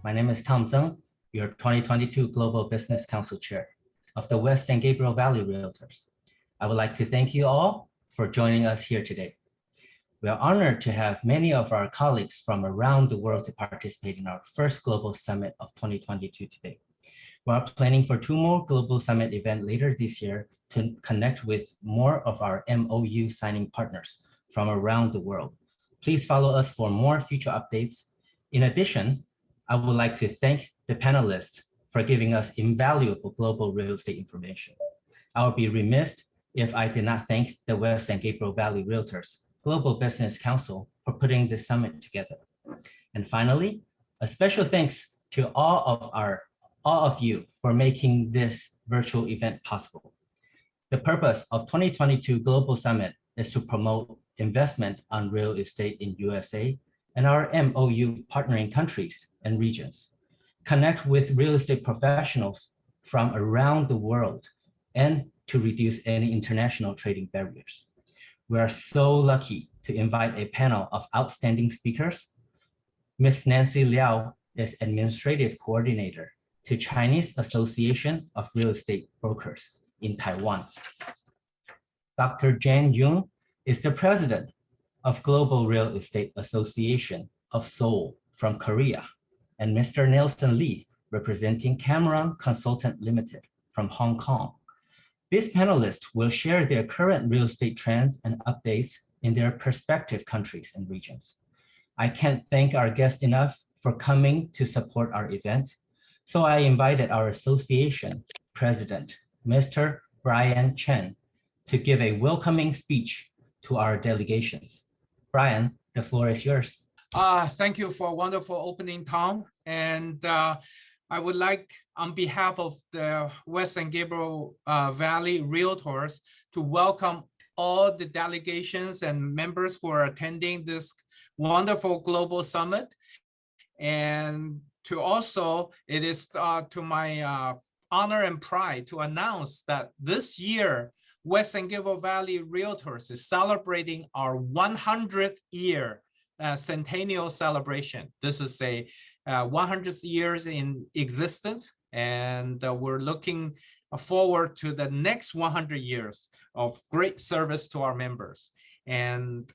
My name is Tseng, your 2022 Global Business Council Chair of the West San Gabriel Valley Realtors. I would like to thank you all for joining us here today. We are honored to have many of our colleagues from around the world to participate in our first Global Summit of 2022 today. We are planning for 2 more Global Summit events later this year to connect with more of our MOU signing partners from around the world. Please follow us for more future updates. In addition, I would like to thank the panelists for giving us invaluable global real estate information. I would be remiss if I did not thank the West San Gabriel Valley Realtors Global Business Council for putting this summit together. And finally, a special thanks to all of you for making this virtual event possible. The purpose of 2022 Global Summit is to promote investment on real estate in USA and our MOU partnering countries and regions, connect with real estate professionals from around the world, and to reduce any international trading barriers. We are so lucky to invite a panel of outstanding speakers. Ms. Nancy Liao is Administrative Coordinator to Chinese Association of Real Estate Brokers in Taiwan. Dr. Youn is the President of Global Real Estate Association of Seoul from Korea, and Mr. Nelson Lee, representing Cameron Consultant Limited from Hong Kong. These panelists will share their current real estate trends and updates in their respective countries and regions. I can't thank our guests enough for coming to support our event, so I invited our association president, Mr. Brian Chen, to give a welcoming speech to our delegations. Brian, the floor is yours. Thank you for a wonderful opening, Tom. And I would like, on behalf of the West San Gabriel Valley Realtors, to welcome all the delegations and members who are attending this wonderful global summit. And to also, it is to my honor and pride to announce that this year, West San Gabriel Valley Realtors is celebrating our 100th year centennial celebration. This is a 100 years in existence, and we're looking forward to the next 100 years of great service to our members. And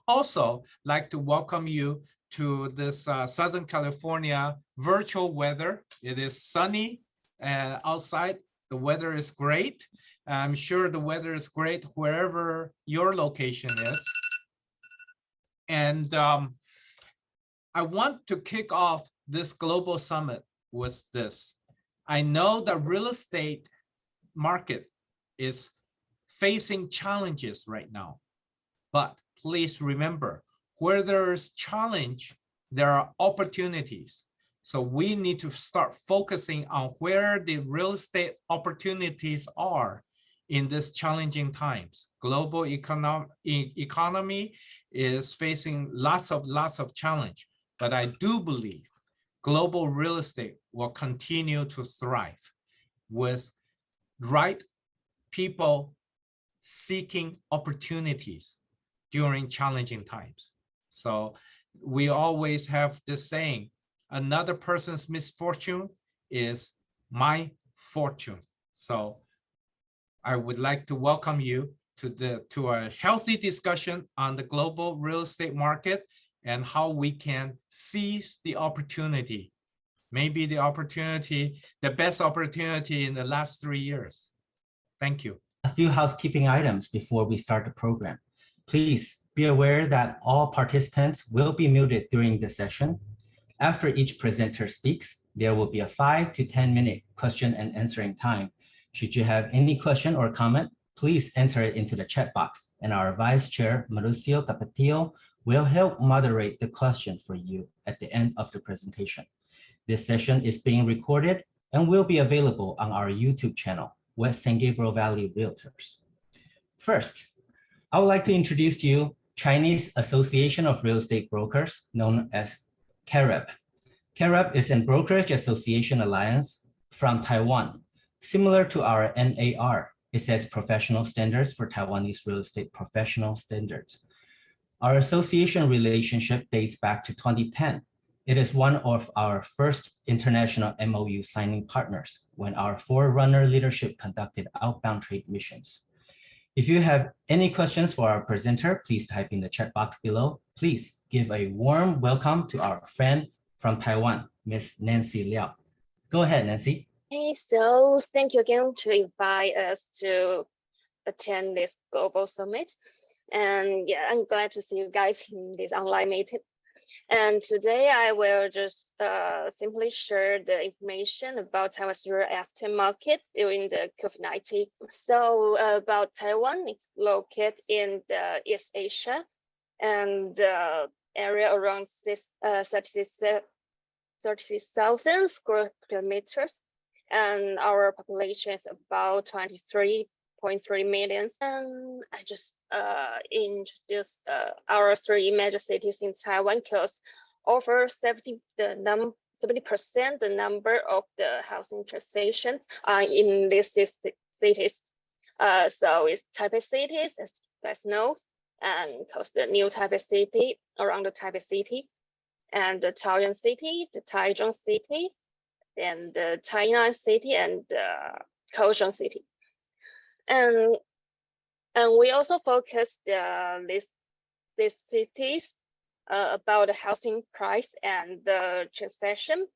also like to welcome you to this Southern California virtual weather. It is sunny outside. The weather is great. I'm sure the weather is great wherever your location is. And I want to kick off this global summit with this. I know the real estate market is facing challenges right now, but please remember, where there is challenge, there are opportunities. So we need to start focusing on where the real estate opportunities are in these challenging times. Global economy is facing lots of challenge, but I do believe global real estate will continue to thrive with right people seeking opportunities during challenging times. So we always have this saying, another person's misfortune is my fortune. So I would like to welcome you to a healthy discussion on the global real estate market and how we can seize the opportunity. Maybe the best opportunity in the last 3 years. Thank you. A few housekeeping items before we start the program. Please be aware that all participants will be muted during the session. After each presenter speaks, there will be a 5 to 10 minute question and answering time. Should you have any question or comment, please enter it into the chat box, and our Vice Chair, Mauricio Capetillo, will help moderate the question for you at the end of the presentation. This session is being recorded and will be available on our YouTube channel, West San Gabriel Valley Realtors. First, I would like to introduce to you Chinese Association of Real Estate Brokers, known as CAREB. CAREB is a brokerage association alliance from Taiwan. Similar to our NAR, it sets professional standards for Taiwanese real estate professional standards. Our association relationship dates back to 2010, It is one of our first international MOU signing partners when our forerunner leadership conducted outbound trade missions. If you have any questions for our presenter, please type in the chat box below. Please give a warm welcome to our friend from Taiwan, Miss Nancy Liao. Go ahead, Nancy. Hey, so thank you again to invite us to attend this global summit. And yeah, I'm glad to see you guys in this online meeting. And today I will just simply share the information about Taiwan's real estate market during the COVID-19. So about Taiwan, it's located in the East Asia and the area around 30,000 square kilometers. And our population is about 23.3 million. And I just introduced our three major cities in Taiwan because over 70% the number of the housing transactions are in these cities. So it's Taipei cities, as you guys know, and because the new Taipei city around the Taipei city, and the Taoyuan city, the Taichung city, and the Tainan city, and Kaohsiung city. And we also focused these cities about the housing price and the transaction,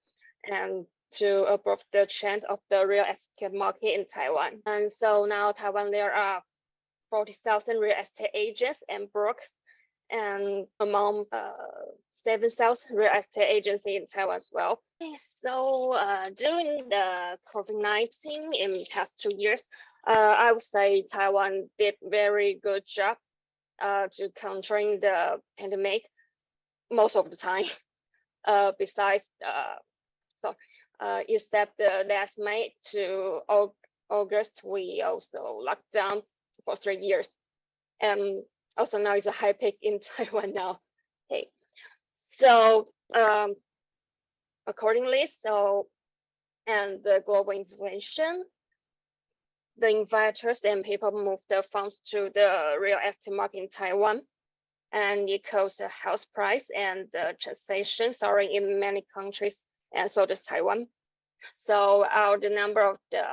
and to above the trend of the real estate market in Taiwan. And so now Taiwan, there are 40,000 real estate agents and brokers, and among 7,000 real estate agents in Taiwan as well. So during the COVID-19 in the past 2 years, I would say Taiwan did very good job to countering the pandemic most of the time. Besides, except the last May to August, we also locked down for 3 years. And also now it's a high peak in Taiwan now. Okay, so accordingly, and the global inflation, the investors and people move their funds to the real estate market in Taiwan, and it caused the house price and the transaction soaring in many countries, and so does Taiwan. So the number of the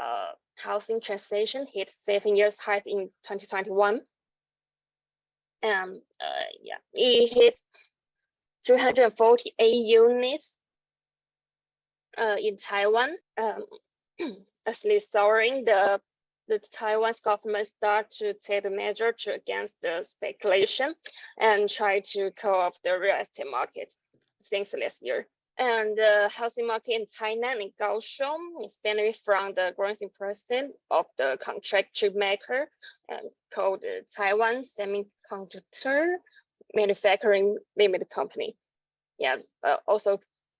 housing transaction hit 7 years high in 2021. And yeah, it hit 348 units in Taiwan. As this soaring, the Taiwan's government start to take the measure to against the speculation and try to cool off the real estate market since last year. And the housing market in Tainan and Kaohsiung is benefiting from the growing impression of the contract chip maker called the Taiwan Semiconductor Manufacturing Limited Company. Yeah, also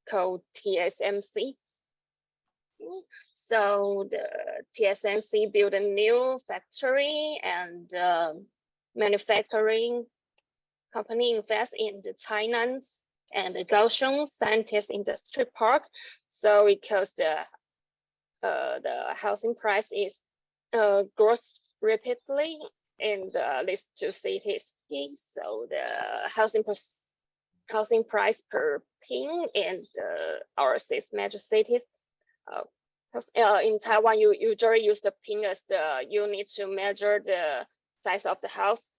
called TSMC. So the TSMC built a new factory, and manufacturing company invest in the Tainan and the Kaohsiung Scientist Industry Park. So because the housing price is grows rapidly in these two cities. So the housing price per pin in our six major cities. In Taiwan, you usually use the pin as the unit to measure the size of the house.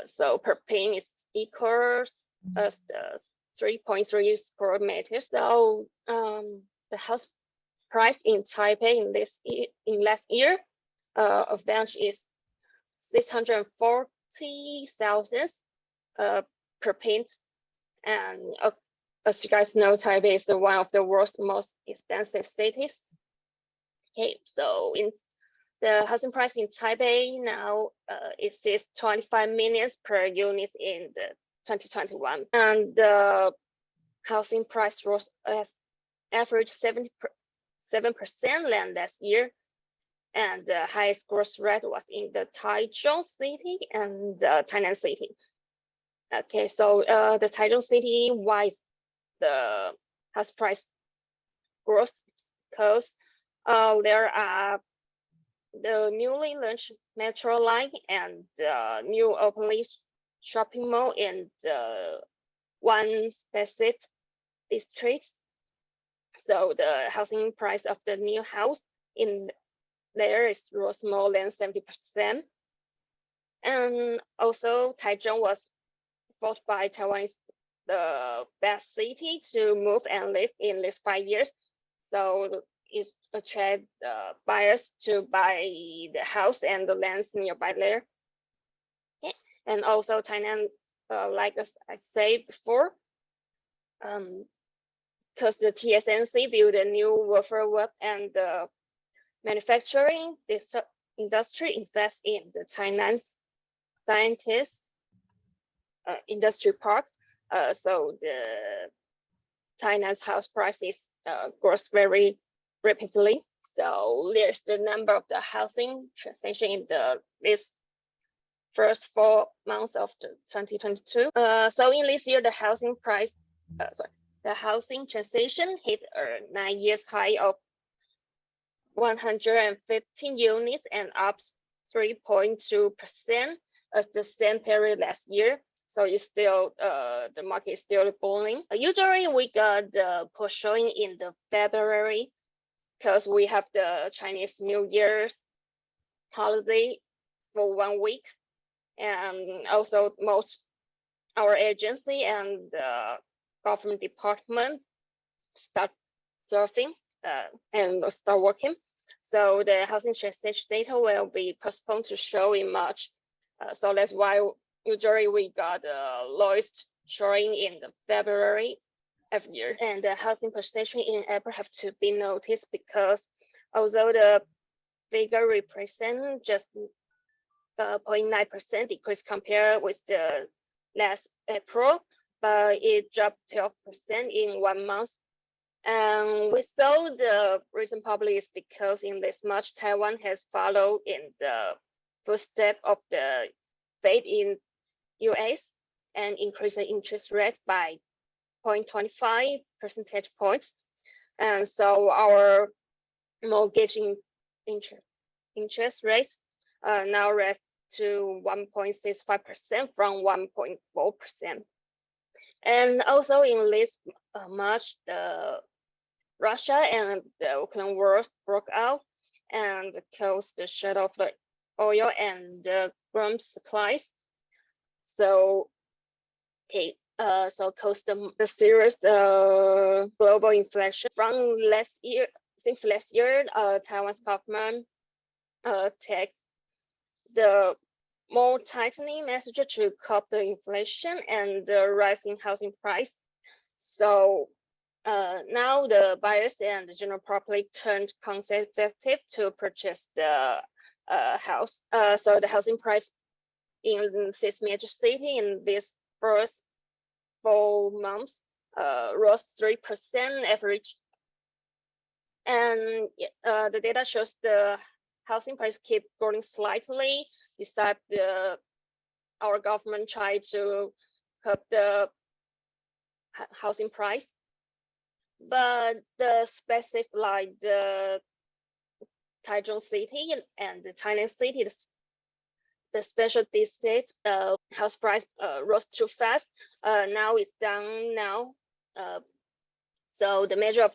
So per pin is equals as the 3.3 square meters. So the house price in Taipei in last year average is 640,000 per pin. And as you guys know, Taipei is one of the world's most expensive cities. Okay, so in the housing price in Taipei now exceeds 25 million per unit in the 2021, and the housing price rose average 7% than last year, and the highest growth rate was in the Taichung city and the Tainan city. Okay, so the Taichung city, why is the house price growth? Because there are the newly launched metro line and new openly shopping mall in the one specific districts. So the housing price of the new house in there is rose more than 70%. And also Taichung was voted by Taiwanese the best city to move and live in these 5 years. So it attract buyers to buy the house and the lands nearby there. Yeah. And also Thailand, like I said before, because the TSMC built a new wafer web and the manufacturing industry invest in the Thailand's scientists industry park. So the China's house prices grows very rapidly. So there's the number of the housing transaction in this first 4 months of the 2022. So in this year, the housing transaction hit a 9 years high of 115 units and up 3.2% as the same period last year. So it's still the market is still booming. Usually we got the push showing in the February because we have the Chinese New Year's holiday for 1 week, and also most our agency and government department start surfing and start working. So the housing transaction data will be postponed to show in March. So that's why usually we got the lowest showing in the February every year. And the housing percentage in April have to be noticed because although the figure represent just 0.9% decrease compared with the last April, but it dropped 12% in 1 month. And we saw the reason probably is because in this March, Taiwan has followed in the footstep of the Fed in US and increased the interest rates by 0.25 percentage points. And so our mortgage interest rates now rest to 1.65% from 1.4%. And also in this March, the Russia and the Ukraine war broke out and caused the shut off the oil and the grain supplies. So caused the serious global inflation from last year. Since last year, Taiwan's government take the more tightening measure to curb the inflation and the rising housing price. So now the buyers and the general public turned conservative to purchase the house. So the housing price in this major city in these first 4 months rose 3% average. And the data shows the housing price keep growing slightly, despite our government tried to curb the housing price. But the specific like the Taichung city and the Thailand city, the special district house price rose too fast. Now it's down now. So the measure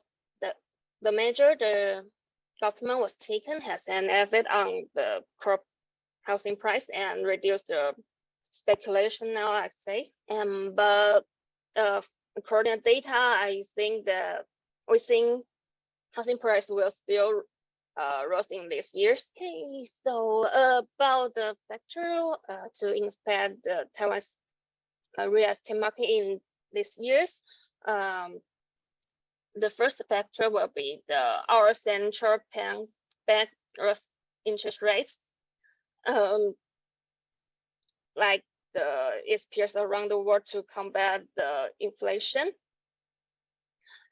the government was taken has an effect on the crop housing price and reduce the speculation now, I'd say. But according to data, I think we think housing price will still rise in these years. Okay, so about the factor to inspect the Taiwan's real estate market in these years. The first factor will be our central bank interest rates, like its peers around the world to combat the inflation.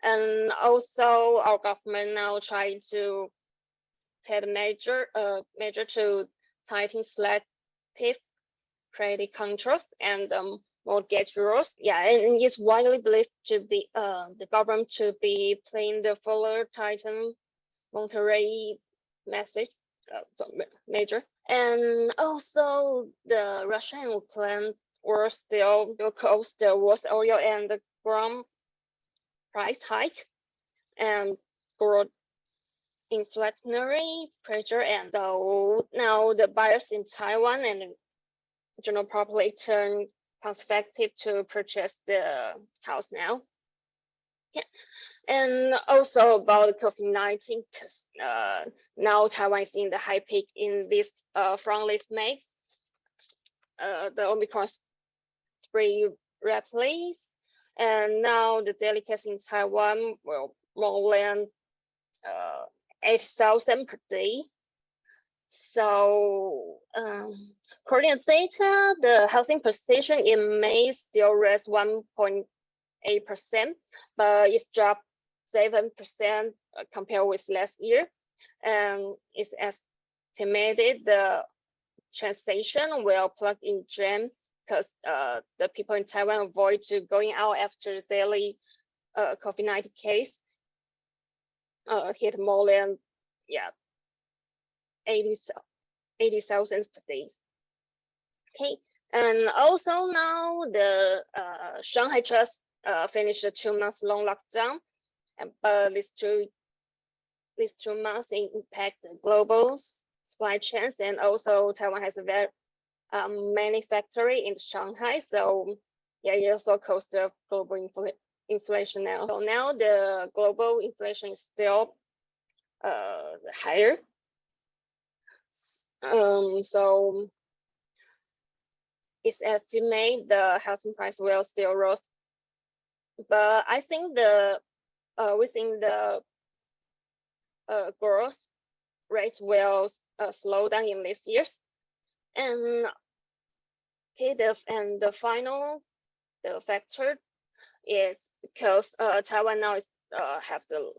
And also our government now trying to take measure to tighten selective credit controls and mortgage rules. Yeah, and it's widely believed to be the government to be playing the further tighten monetary measure. And also the Russia and Ukraine were still cause the worst oil and the grain price hike and growth inflationary pressure, and so now the buyers in Taiwan and general population perspective to purchase the house now. Yeah. And also about COVID-19, because now Taiwan is in the high peak in this from this May. The Omicron spread rapidly, and now the daily case in Taiwan will more than 8,000 per day. So according to data, the housing position in May still raised 1.8%, but it's dropped 7% compared with last year, and it's estimated the transaction will plug in Jan because the people in Taiwan avoid to going out after daily COVID-19 case hit more than 80,000 per day. Okay, and also now the Shanghai just finished a 2-month-long lockdown, but these two months impact the global supply chains, and also Taiwan has a very many factory in Shanghai, so it also caused the global inflation now. So now the global inflation is still higher. So it's estimated the housing price will still rise, but I think within the growth rates will slow down in these years. And okay, the final factor is because Taiwan now is have the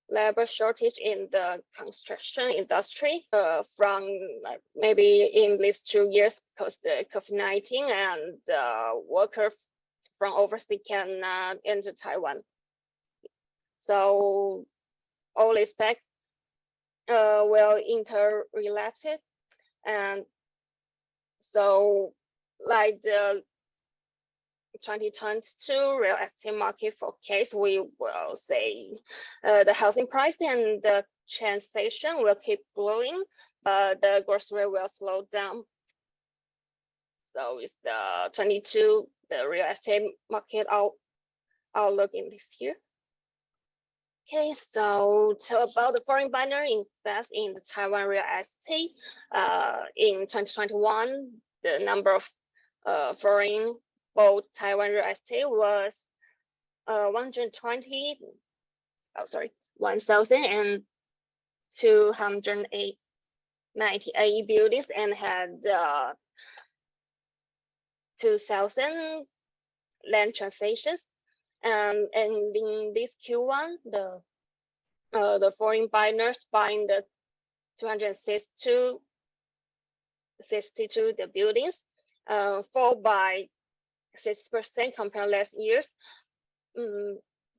labor shortage in the construction industry from like maybe in these 2 years because the COVID-19 and workers from overseas cannot enter Taiwan. So all these factors will interrelated, and so like the 2022 real estate market forecast, we will say the housing price and the transaction will keep growing, but the growth rate will slow down. So it's the 22 the real estate market outlook in this year. Okay, so about the foreign buyer invest in the Taiwan real estate in 2021, the number of foreign bought Taiwan real estate was 1,298 buildings and had 2,000 land transactions. And in this Q1, the foreign buyers buying the 262 the buildings, fall by 6% compared last year's.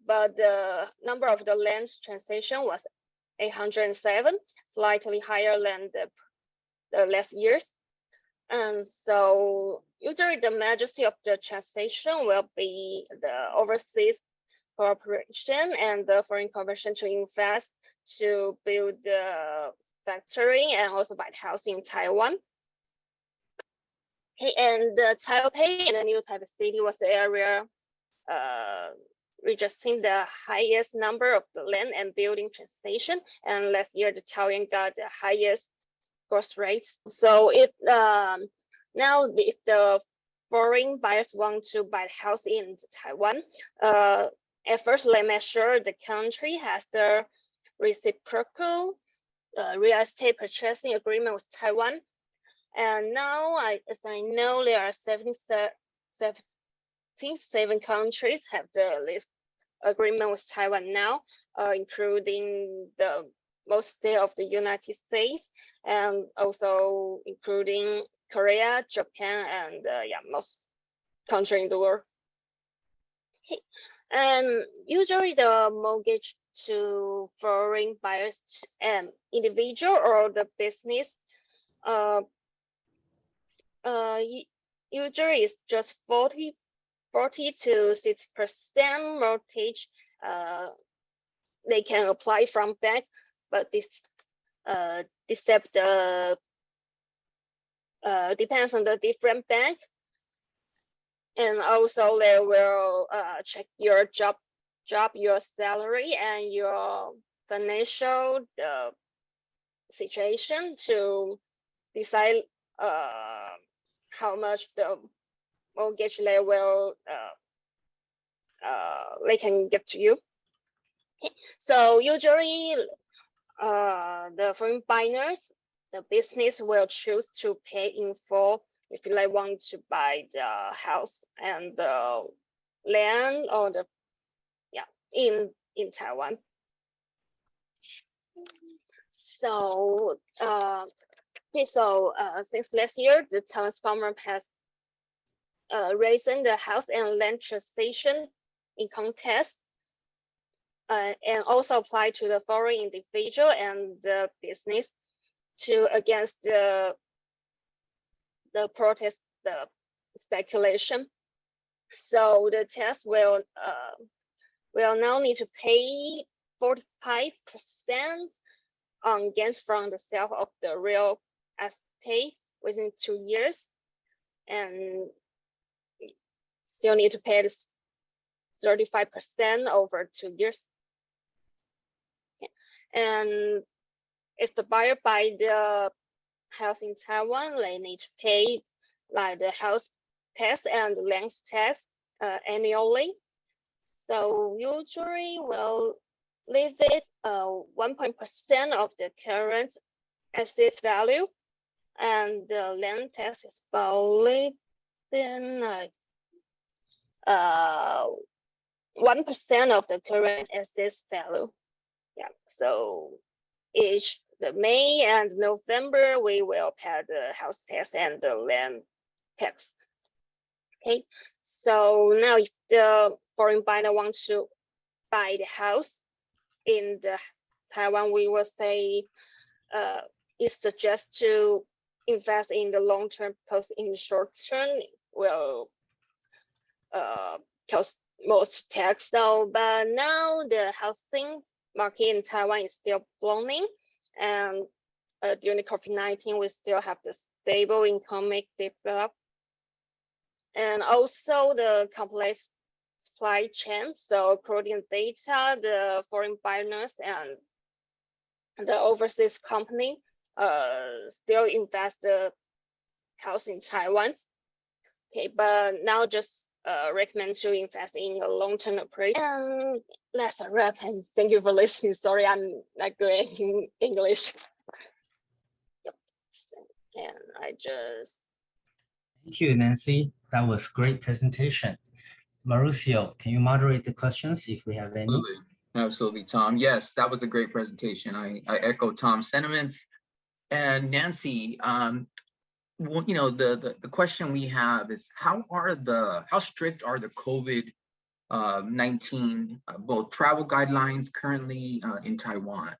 But the number of the land transaction was 807, slightly higher than the last year's. And so usually the majority of the transaction will be the overseas corporation and the foreign corporation to invest to build the factory and also buy the house in Taiwan. Okay, and the Taipei and the new Taipei city was the area registering the highest number of the land and building transaction. And last year, the Taoyuan got the highest growth rates. So if now if the foreign buyers want to buy a house in Taiwan, at first they make sure the country has the reciprocal real estate purchasing agreement with Taiwan. And now, as I know, there are 77 countries have this agreement with Taiwan now, including the most state of the United States, and also including Korea, Japan, and most countries in the world. Okay. And usually the mortgage to foreign buyers and individual or the business usually is just 40 to 6% mortgage they can apply from bank, but this except the depends on the different bank, and also they will check your job, your salary, and your financial situation to decide how much the mortgage they will they can give to you. Okay. So usually the foreign buyers, the business will choose to pay in full if they want to buy the house and the land or the in Taiwan. So since last year, the Taiwan's government has raised the house and land transaction income tax, and also apply to the foreign individual and the business to against the protest, the speculation. So the tax will now need to pay 45% on gains from the sale of the real estate within 2 years, and still need to pay 35% over 2 years. And if the buyer buy the house in Taiwan, they need to pay like the house tax and the land tax annually. So usually we'll leave it 1% of the current asset value, and the land tax is probably been 1% of the current assets value. Yeah. So each the May and November we will pay the house tax and the land tax. Okay. So now if the foreign buyer wants to buy the house in the Taiwan, we will say it's suggested to invest in the long term, because in the short term will cost most tax. So, but now the housing market in Taiwan is still blooming, and during the COVID-19, we still have the stable economic development, and also the complex supply chain. So according to data, the foreign buyers and the overseas company still invest the house in Taiwan. Okay, but now just recommend to invest in a long-term operation. And that's a wrap, and thank you for listening. Sorry, I'm not good in English. Yep. And I just... Thank you, Nancy. That was great presentation. Mauricio, can you moderate the questions if we have any? Absolutely, Tom. Yes, that was a great presentation. I echo Tom's sentiments. And Nancy, well, you know, the question we have is how strict are the COVID-19 both travel guidelines currently in Taiwan?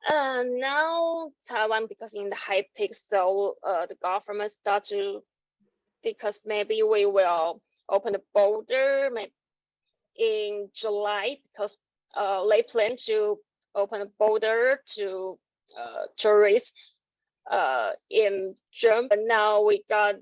Now Taiwan, because in the high peak, so the government start to, because maybe we will open the border maybe in July, because they plan to open the border to tourists in June. But now we got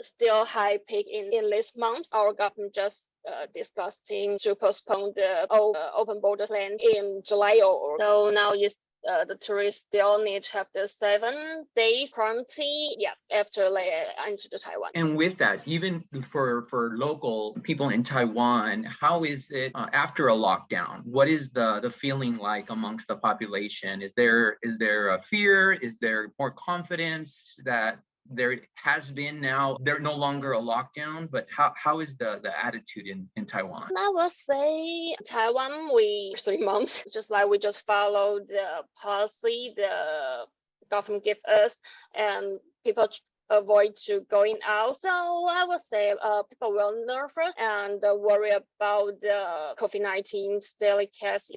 still high peak in this month. Our government just discussing to postpone the open border plan in July, or so now is the tourists still need to have the 7 days quarantine, after they enter the Taiwan. And with that, even for local people in Taiwan, how is it after a lockdown? What is the feeling like amongst the population? Is there a fear? Is there more confidence that there has been now? They're no longer a lockdown, but how is the attitude in Taiwan? I will say Taiwan, we 3 months, just like we just followed the policy the government give us, and people avoid to going out. So I would say people were nervous and worry about the COVID-19 daily case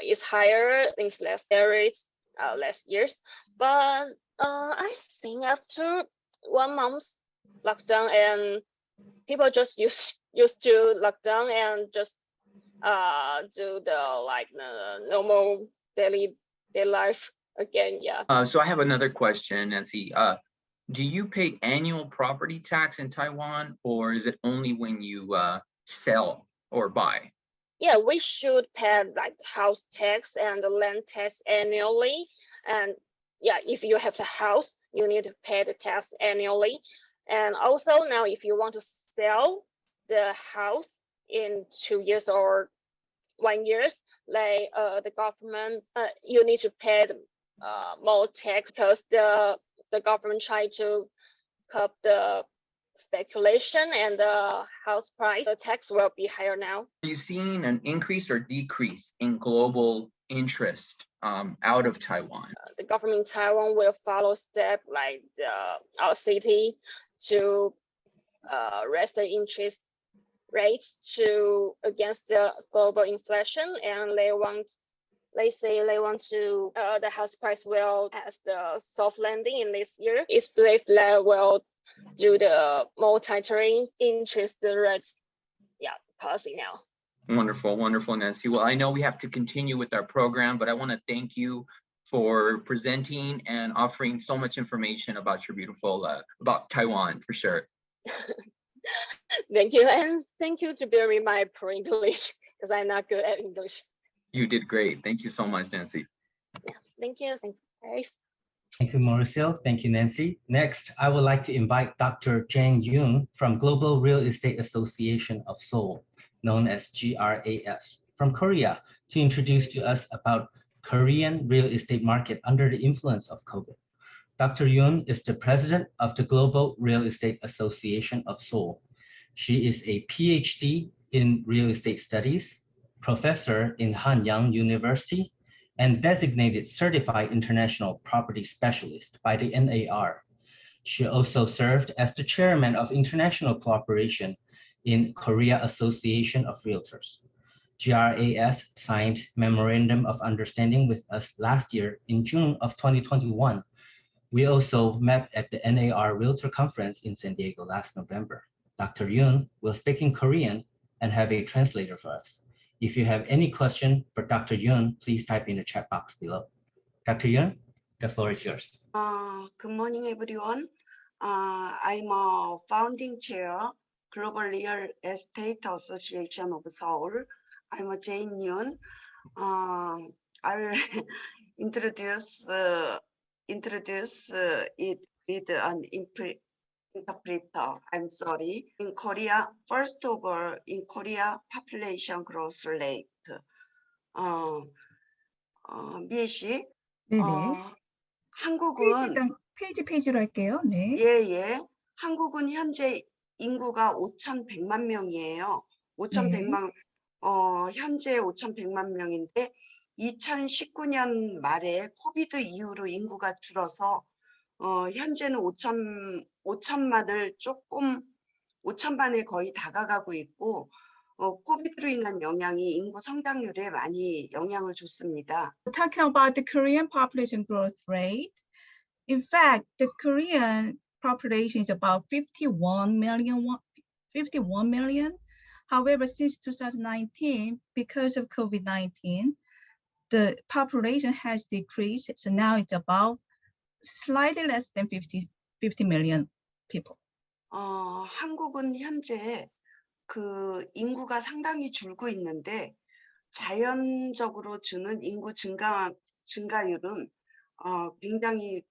is higher since last years. But I think after 1 month lockdown, and people just used to lockdown and just do the like the normal daily life again. Yeah. So I have another question, Nancy. Do you pay annual property tax in Taiwan, or is it only when you sell or buy? Yeah, we should pay like house tax and the land tax annually. And yeah, if you have the house, you need to pay the tax annually. And also now, if you want to sell the house in 2 years or 1 years, like the government, you need to pay more tax because the government try to curb the speculation and the house price. The tax will be higher now. Are you seeing an increase or decrease in global interest out of Taiwan? The government in Taiwan will follow step like our city to raise the interest rates to against the global inflation, and they say they want to the house price will pass the soft landing in this year. It's believed that will do the more tightening interest rates, policy now. Wonderful, wonderful, Nancy. Well, I know we have to continue with our program, but I want to thank you for presenting and offering so much information about your beautiful, about Taiwan, for sure. Thank you, and thank you to bear with my poor English because I'm not good at English. You did great. Thank you so much, Nancy. Yeah, thank you, guys. Thank you, Mauricio. Thank you, Nancy. Next, I would like to invite Dr. Youn from Global Real Estate Association of Seoul, known as GRAS, from Korea, to introduce to us about Korean real estate market under the influence of COVID. Dr. Youn is the president of the Global Real Estate Association of Seoul. She is a PhD in real estate studies, professor in Hanyang University, and designated certified international property specialist by the NAR. She also served as the chairman of international cooperation in Korea Association of Realtors. GRAS signed Memorandum of Understanding with us last year in June of 2021. We also met at the NAR Realtor Conference in San Diego last November. Dr. Youn will speak in Korean and have a translator for us. If you have any question for Dr. Youn, please type in the chat box below. Dr. Youn, the floor is yours. Good morning, everyone. I'm a founding chair, Global Real Estate Association of Seoul. I'm a Jane Youn. I will introduce it with an interpreter. I'm sorry. In Korea, first of all, in Korea, population growth rate. 미애 씨, 네네. 한국은 페이지로 할게요. 네. 예. 한국은 현재 인구가 5,100만 명이에요. 5,100만 현재 5,100만 명인데 2019년 말에 코비드 이후로 인구가 줄어서 현재는 5천만을 조금 5천만에 거의 다가가고 있고 코비드로 인한 영향이 인구 성장률에 많이 영향을 줬습니다. Talking about the Korean population growth rate, in fact, the Korean population is about 51 million. However, since 2019, because of COVID-19, the population has decreased. So now it's about slightly less than 50 million people. 한국은 현재 그 인구가 상당히 줄고 있는데 자연적으로 주는 인구 증가율은 굉장히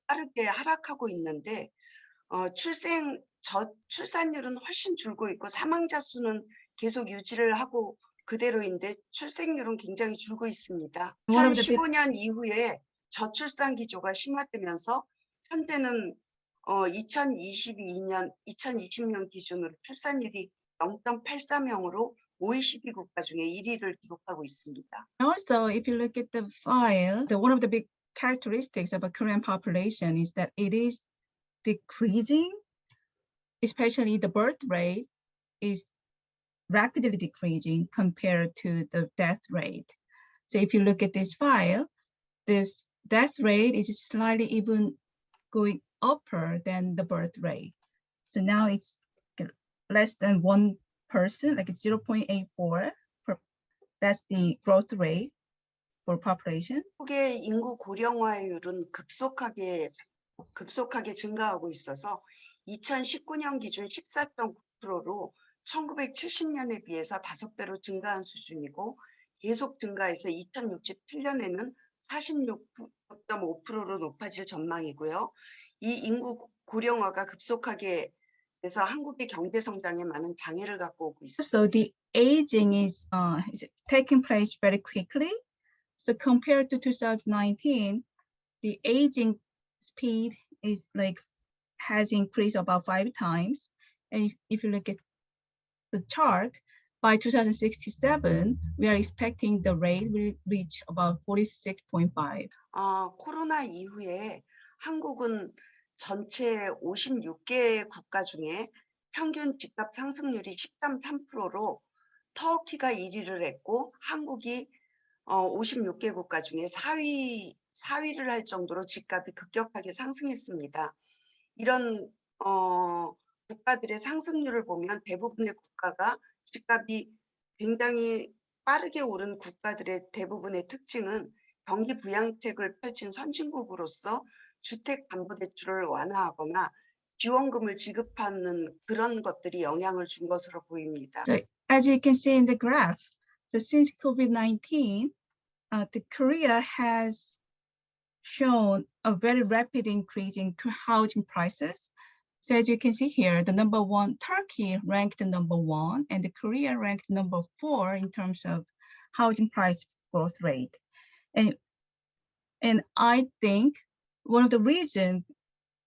빠르게 하락하고 있는데 출산율은 훨씬 줄고 있고 사망자 수는 계속 유지를 하고 그대로인데 출생률은 굉장히 줄고 있습니다. 2015년 이후에 저출산 기조가 심화되면서 현재는 2020년 기준으로 출산율이 0.84명으로 OECD 국가 중에 1위를 기록하고 있습니다. Also, if you look at the file, one of the big characteristics of a Korean population is that it is decreasing, especially the birth rate is rapidly decreasing compared to the death rate. So if you look at this file, this death rate is slightly even going upper than the birth rate. So now it's less than 1 person, like 0.84. That's the growth rate for population. 한국의 인구 고령화율은 급속하게 증가하고 있어서 2019년 기준 14.9%로 1970년에 비해서 5배로 증가한 수준이고 계속 증가해서 2067년에는 46.5%로 높아질 전망이고요. 이 인구 고령화가 급속하게 돼서 한국의 경제 성장에 많은 장애를 갖고 오고 있습니다. So the aging is taking place very quickly. So compared to 2019, the aging speed is has increased about 5 times. And if you look at the chart, by 2067, we are expecting the rate will reach about 46.5. 코로나 이후에 한국은 전체 56개 국가 중에 평균 집값 상승률이 10.3%로 터키가 1위를 했고 한국이 56개 국가 중에 4위를 할 정도로 집값이 급격하게 상승했습니다. 이런 국가들의 상승률을 보면 대부분의 국가가 집값이 굉장히 빠르게 오른 국가들의 대부분의 특징은 경기 부양책을 펼친 선진국으로서 주택담보대출을 완화하거나 지원금을 지급하는 그런 것들이 영향을 준 것으로 보입니다. So as you can see in the graph, so since COVID-19, the Korea has shown a very rapid increase in housing prices. So as you can see here, the number one, Turkey ranked number 1, and the Korea ranked number 4 in terms of housing price growth rate. And I think one of the reasons,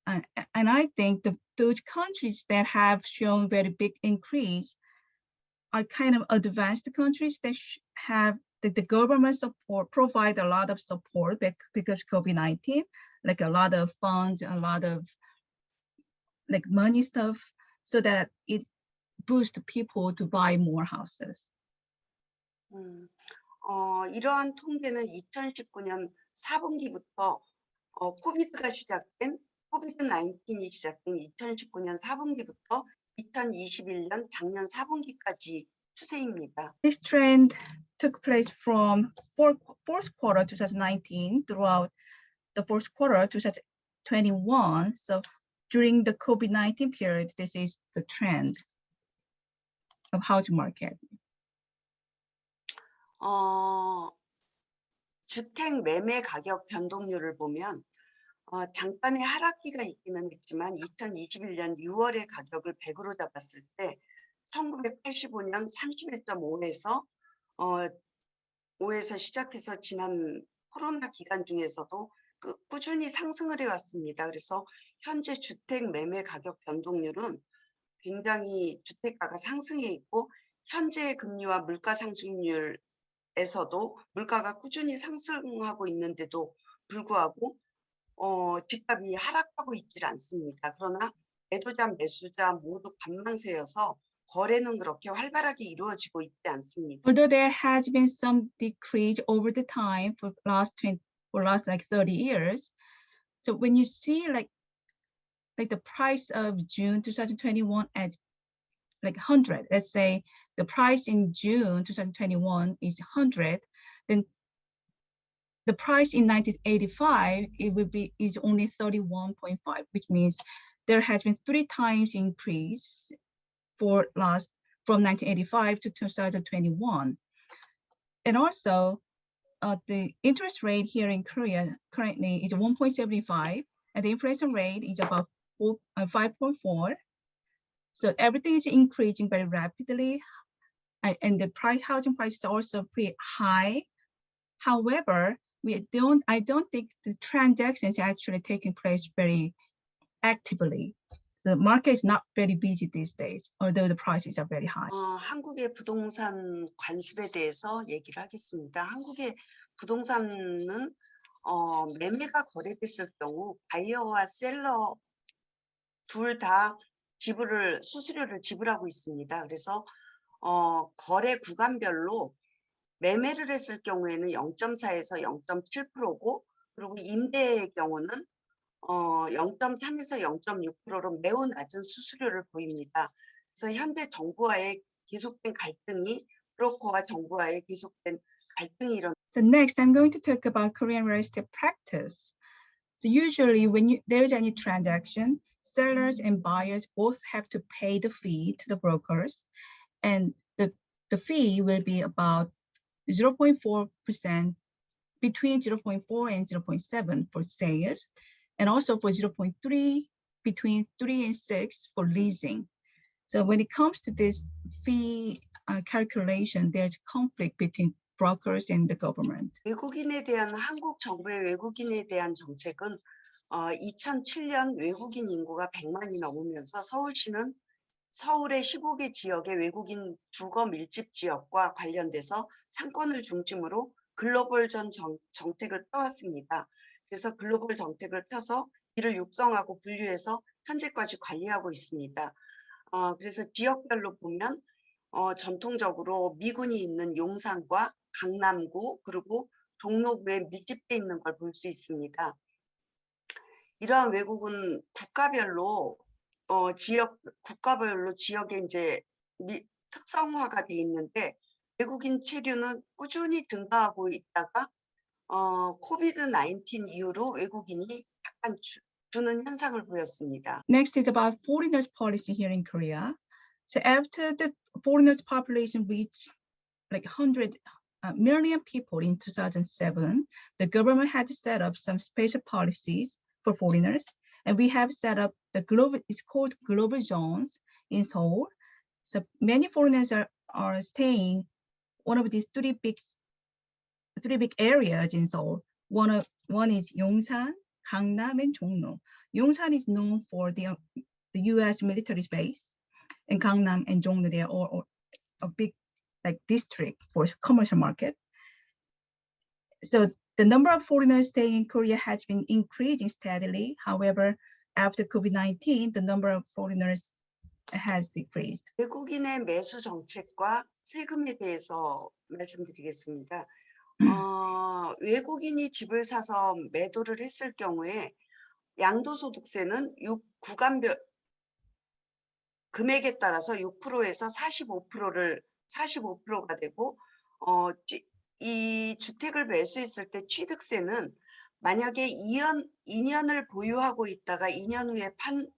and I think those countries that have shown very big increase are kind of advanced countries that have the government support, provide a lot of support because COVID-19, like a lot of funds, a lot of like money stuff, so that it boosts people to buy more houses. 이러한 통계는 2019년 4분기부터 코비드-19이 시작된 2019년 4분기부터 2021년 작년 4분기까지 추세입니다. This trend took place from fourth quarter 2019 throughout the fourth quarter 2021. So during the COVID-19 period, this is the trend of housing market. 주택 매매 가격 변동률을 보면 잠깐의 하락기가 있기는 했지만 2021년 6월의 가격을 100으로 잡았을 때 1985년 31.5에서 시작해서 지난 코로나 기간 중에서도 꾸준히 상승을 해왔습니다. 그래서 현재 주택 매매 가격 변동률은 굉장히 주택가가 상승해 있고 현재 금리와 물가 상승률에서도 물가가 꾸준히 상승하고 있는데도 불구하고 집값이 하락하고 있질 않습니다. 그러나 매도자, 매수자 모두 관망세여서 거래는 그렇게 활발하게 이루어지고 있지 않습니다. Although there has been some decrease over the time for last like 30 years, so when you see like the price of June 2021 at like 100, let's say the price in June 2021 is 100, then the price in 1985 is only 31.5, which means there has been 3 times increase from 1985 to 2021. And also the interest rate here in Korea currently is 1.75, and the inflation rate is about 5.4. So everything is increasing very rapidly, and the housing prices are also pretty high. However, I don't think the transactions are actually taking place very actively. The market is not very busy these days, although the prices are very high. 한국의 부동산 관습에 대해서 얘기를 하겠습니다. 한국의 부동산은 매매가 거래됐을 경우 바이어와 셀러 둘 다 수수료를 지불하고 있습니다. 그래서 거래 구간별로 매매를 했을 경우에는 0.4에서 0.7%고 그리고 임대의 경우는 0.3에서 0.6%로 매우 낮은 수수료를 보입니다. 그래서 현재 정부와의 계속된 갈등이 브로커와 정부와의 계속된 갈등이 일어나. So next, I'm going to talk about Korean real estate practice. So usually when there's any transaction, sellers and buyers both have to pay the fee to the brokers, and the fee will be about 0.4%, between 0.4 and 0.7 for sales, and also for 0.3, between 3 and 6 for leasing. So when it comes to this fee calculation, there's conflict between brokers and the government. 외국인에 대한 한국 정부의 외국인에 대한 정책은 2007년 외국인 인구가 100만이 넘으면서 서울시는 서울의 15개 지역의 외국인 주거 밀집 지역과 관련돼서 상권을 중심으로 글로벌 정책을 펴왔습니다. 그래서 글로벌 정책을 펴서 이를 육성하고 분류해서 현재까지 관리하고 있습니다. 그래서 지역별로 보면 전통적으로 미군이 있는 용산과 강남구 그리고 종로구에 밀집돼 있는 걸 볼 수 있습니다. 이러한 외국은 국가별로 국가별로 지역에 이제 특성화가 돼 있는데 외국인 체류는 꾸준히 증가하고 있다가 코비드-19 이후로 외국인이 약간 주는 현상을 보였습니다. Next is about foreigners policy here in Korea. So after the foreigners population reached like 100 million people in 2007, the government had set up some special policies for foreigners, and we have set up the global, it's called global zones in Seoul. So many foreigners are staying one of these three big areas in Seoul. One is Yongsan, Gangnam, and Jongno. Yongsan is known for the U.S. military base, and Gangnam and Jongno, they are all a big like district for commercial market. So the number of foreigners staying in Korea has been increasing steadily. However, after COVID-19, the number of foreigners has decreased. 외국인의 매수 정책과 세금에 대해서 말씀드리겠습니다. 외국인이 집을 사서 매도를 했을 경우에 양도소득세는 구간별 금액에 따라서 6%에서 45%가 되고 이 주택을 매수했을 때 취득세는 만약에 2년을 보유하고 있다가 2년 후에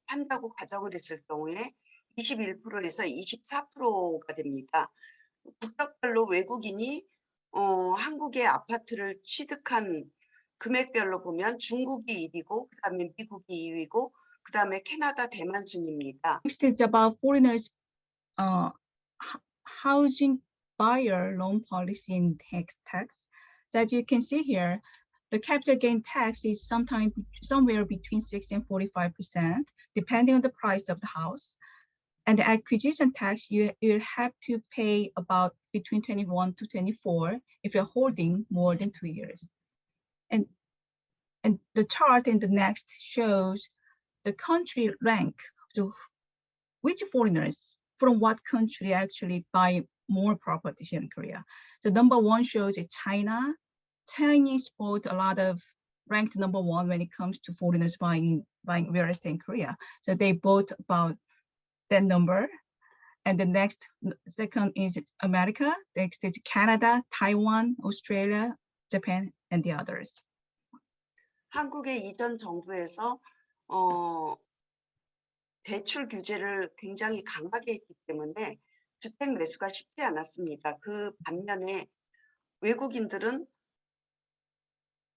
판다고 가정을 했을 경우에 21%에서 24%가 됩니다. 국적별로 외국인이 한국의 아파트를 취득한 금액별로 보면 중국이 1위고 그다음에 미국이 2위고 그다음에 캐나다, 대만 순입니다. Next is about foreigners housing buyer loan policy and tax. So as you can see here, the capital gain tax is somewhere between 6 and 45%, depending on the price of the house. And the acquisition tax, you have to pay about between 21 to 24 if you're holding more than 2 years. And the chart in the next shows the country rank. So which foreigners from what country actually buy more properties here in Korea. So number one shows China. Chinese bought a lot of ranked number one when it comes to foreigners buying real estate in Korea. So they bought about that number. And the second is America. Next is Canada, Taiwan, Australia, Japan, and the others. 한국의 이전 정부에서 대출 규제를 굉장히 강하게 했기 때문에 주택 매수가 쉽지 않았습니다. 그 반면에 외국인들은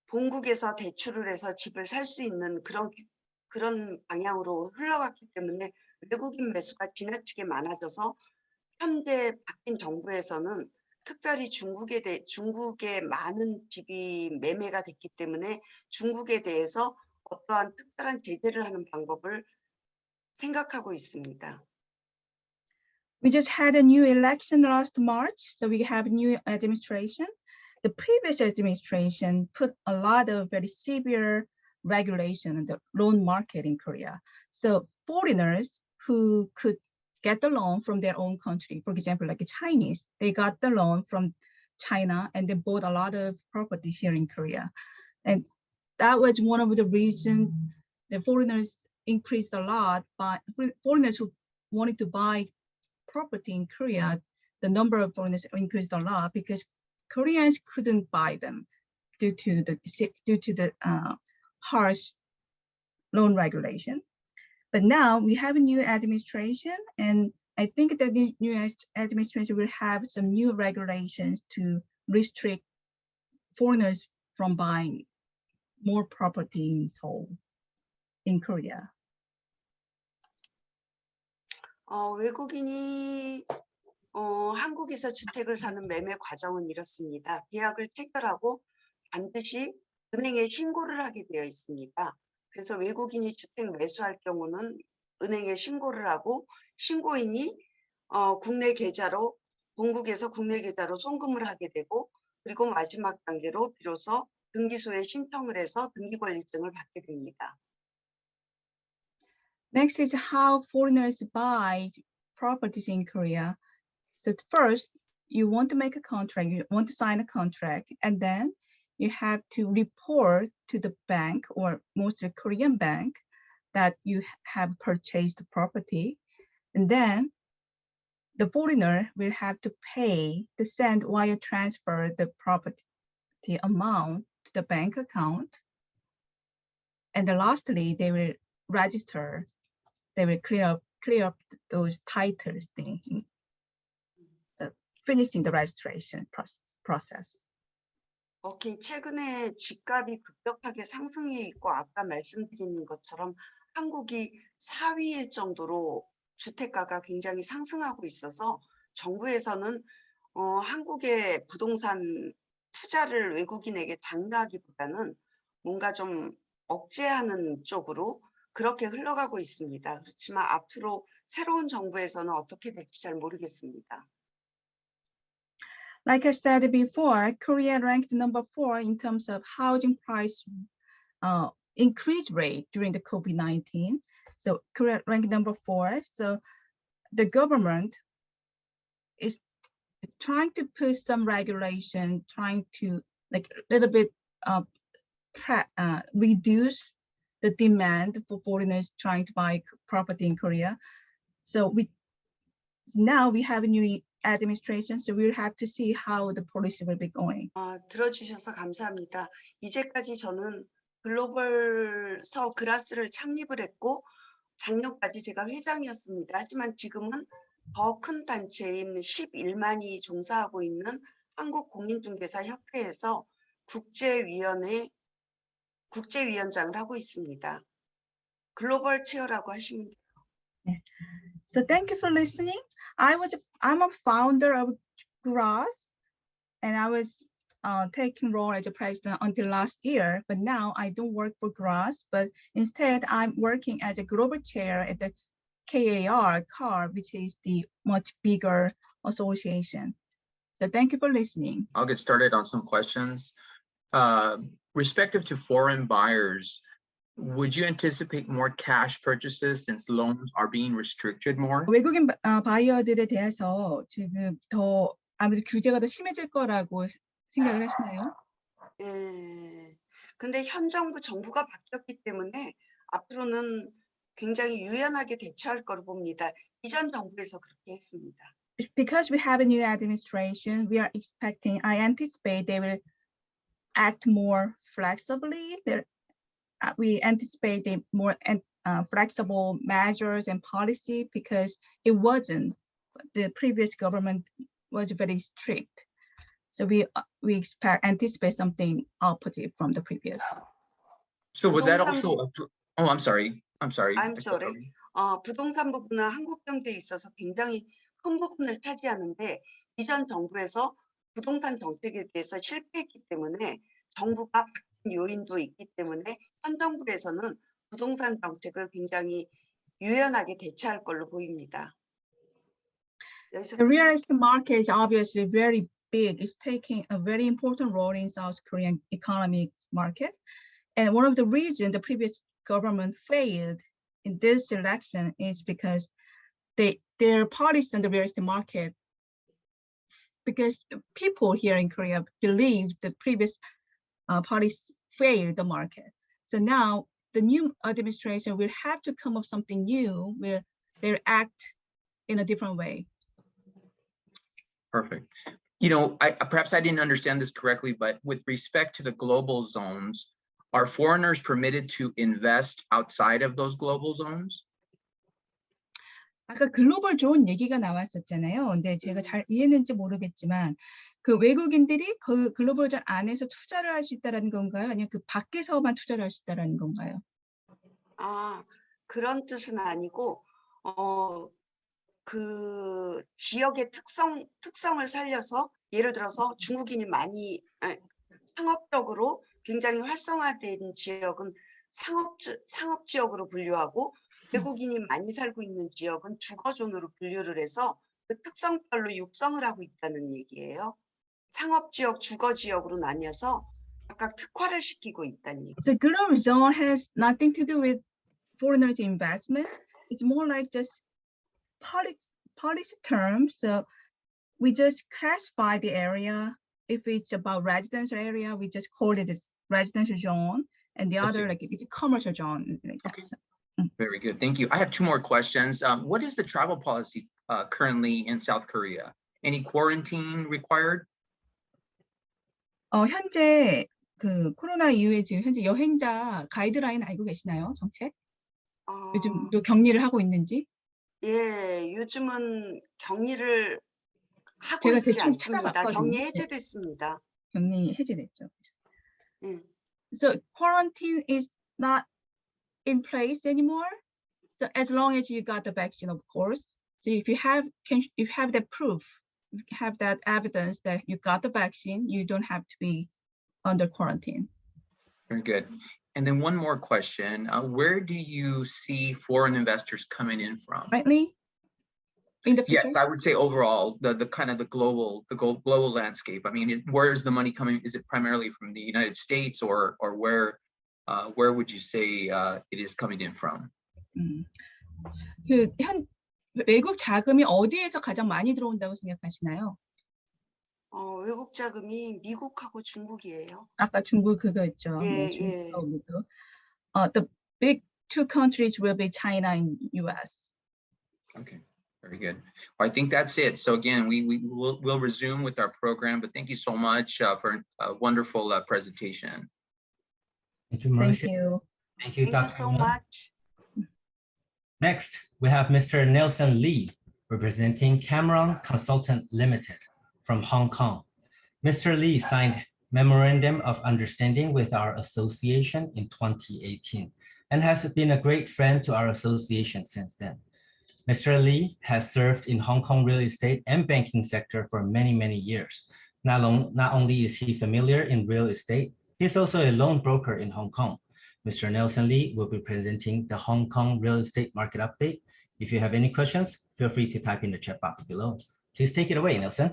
본국에서 대출을 해서 집을 살 수 있는 그런 방향으로 흘러갔기 때문에 외국인 매수가 지나치게 많아져서 현재 바뀐 정부에서는 특별히 중국에 많은 집이 매매가 됐기 때문에 중국에 대해서 어떠한 특별한 제재를 하는 방법을 생각하고 있습니다. We just had a new election last March, so we have a new administration. The previous administration put a lot of very severe regulation in the loan market in Korea. So foreigners who could get the loan from their own country, for example, like a Chinese, they got the loan from China and they bought a lot of properties here in Korea. And that was one of the reasons the foreigners increased a lot, but foreigners who wanted to buy property in Korea the number of foreigners increased a lot because Koreans couldn't buy them due to the harsh loan regulation. But now we have a new administration, and I think that the new administration will have some new regulations to restrict foreigners from buying more property in Seoul, in Korea. 외국인이 한국에서 주택을 사는 매매 과정은 이렇습니다. 계약을 체결하고 반드시 은행에 신고를 하게 되어 있습니다. 그래서 외국인이 주택 매수할 경우는 은행에 신고를 하고 신고인이 국내 계좌로 본국에서 국내 계좌로 송금을 하게 되고 그리고 마지막 단계로 비로소 등기소에 신청을 해서 등기권리증을 받게 됩니다. Next is how foreigners buy properties in Korea. So first, you want to make a contract, you want to sign a contract, and then you have to report to the bank, or mostly Korean bank, that you have purchased the property. And then the foreigner will have to pay to send wire transfer the property amount to the bank account. And then lastly, they will register, they will clear up those titles thing. So finishing the registration process. 오케이, 최근에 집값이 급격하게 상승해 있고 아까 말씀드린 것처럼 한국이 4위일 정도로 주택가가 굉장히 상승하고 있어서 정부에서는 한국의 부동산 투자를 외국인에게 장려하기보다는 뭔가 좀 억제하는 쪽으로 그렇게 흘러가고 있습니다. 그렇지만 앞으로 새로운 정부에서는 어떻게 될지 잘 모르겠습니다. Like I said before, Korea ranked number 4 in terms of housing price increase rate during the COVID-19. So Korea ranked number 4. So the government is trying to put some regulation, trying to like a little bit reduce the demand for foreigners trying to buy property in Korea. So now we have a new administration, so we'll have to see how the policy will be going. 들어주셔서 감사합니다. 이제까지 저는 글로벌 서그라스를 창립을 했고 작년까지 제가 회장이었습니다. 하지만 지금은 더 큰 단체인 11만이 종사하고 있는 한국공인중개사 협회에서 국제위원장을 하고 있습니다. 글로벌 체어라고 하시면 돼요. 네. So thank you for listening. I'm a founder of GRAS, and I was taking role as a president until last year. But now I don't work for GRAS, but instead I'm working as a global chair at the CAR, which is the much bigger association. So thank you for listening. I'll get started on some questions. Respective to foreign buyers, would you anticipate more cash purchases since loans are being restricted more? 외국인 바이어들에 대해서 지금 더 아무래도 규제가 더 심해질 거라고 생각을 하시나요? 근데 현 정부가 바뀌었기 때문에 앞으로는 굉장히 유연하게 대처할 거로 봅니다. 이전 정부에서 그렇게 했습니다. Because we have a new administration, I anticipate they will act more flexibly. We anticipate more flexible measures and policy because the previous government was very strict. So we anticipate something opposite from the previous. So would that also, I'm sorry. I'm sorry. 부동산 부분은 한국 경제에 있어서 굉장히 큰 부분을 차지하는데 이전 정부에서 부동산 정책에 대해서 실패했기 때문에 정부가 바뀐 요인도 있기 때문에 현 정부에서는 부동산 정책을 굉장히 유연하게 대처할 걸로 보입니다. The real estate market is obviously very big. It's taking a very important role in South Korean economic market. And one of the reasons the previous government failed in this election is because their policy on the real estate market, because people here in Korea believe the previous policy failed the market. So now the new administration will have to come up with something new where they act in a different way. Perfect. You know, perhaps I didn't understand this correctly, but with respect to the global zones, are foreigners permitted to invest outside of those global zones? 아까 글로벌 존 얘기가 나왔었잖아요. 근데 제가 잘 이해했는지 모르겠지만 그 외국인들이 그 글로벌 존 안에서 투자를 할 수 있다는 건가요? 아니면 그 밖에서만 투자를 할 수 있다는 건가요? 아, 그런 뜻은 아니고 그 지역의 특성을 살려서 예를 들어서 중국인이 많이 상업적으로 굉장히 활성화된 지역은 상업 지역으로 분류하고 외국인이 많이 살고 있는 지역은 주거존으로 분류를 해서 그 특성별로 육성을 하고 있다는 얘기예요. 상업 지역, 주거 지역으로 나뉘어서 각각 특화를 시키고 있다는 얘기. The global zone has nothing to do with foreigners' investment. It's more like just policy terms. So we just classify the area. If it's about residential area, we just call it as residential zone, and the other like it's a commercial zone. Like that. So, Very good. Thank you. I have two more questions. What is the travel policy currently in South Korea? Any quarantine required? 현재 그 코로나 이후에 지금 현재 여행자 가이드라인 알고 계시나요? 정책? 요즘도 격리를 하고 있는지? 예, 요즘은 격리를 하고 제가 있지 대충 않습니다. 찾아봤거든요. 격리 해제됐습니다. 격리 해제됐죠. 예. So quarantine is not in place anymore. So as long as you got the vaccine, of course. So if you have that proof, if you have that evidence that you got the vaccine, you don't have to be under quarantine. Very good. And then one more question. Where do you see foreign investors coming in from? Rightly? In the future? Yes, I would say overall, the kind of the global landscape. I mean, where is the money coming? Is it primarily from the United States, or where would you say it is coming in from? 외국 자금이 어디에서 가장 많이 들어온다고 생각하시나요? 외국 자금이 미국하고 중국이에요. 아까 중국 그거였죠. 예, 네, 중국하고 미국. The big two countries will be China and US. Okay. Very good. Well, I think that's it. So again, we'll resume with our program, but thank you so much for a wonderful presentation. Thank you, Mauricio. Thank you. Thank you, Thank you Dr. so Youn. much. Next, we have Mr. Nelson Lee, representing Cameron Consultant Limited from Hong Kong. Mr. Lee signed Memorandum of Understanding with our association in 2018 and has been a great friend to our association since then. Mr. Lee has served in Hong Kong real estate and banking sector for many, many years. Not only is he familiar in real estate, he's also a loan broker in Hong Kong. Mr. Nelson Lee will be presenting the Hong Kong real estate market update. If you have any questions, feel free to type in the chat box below. Please take it away, Nelson.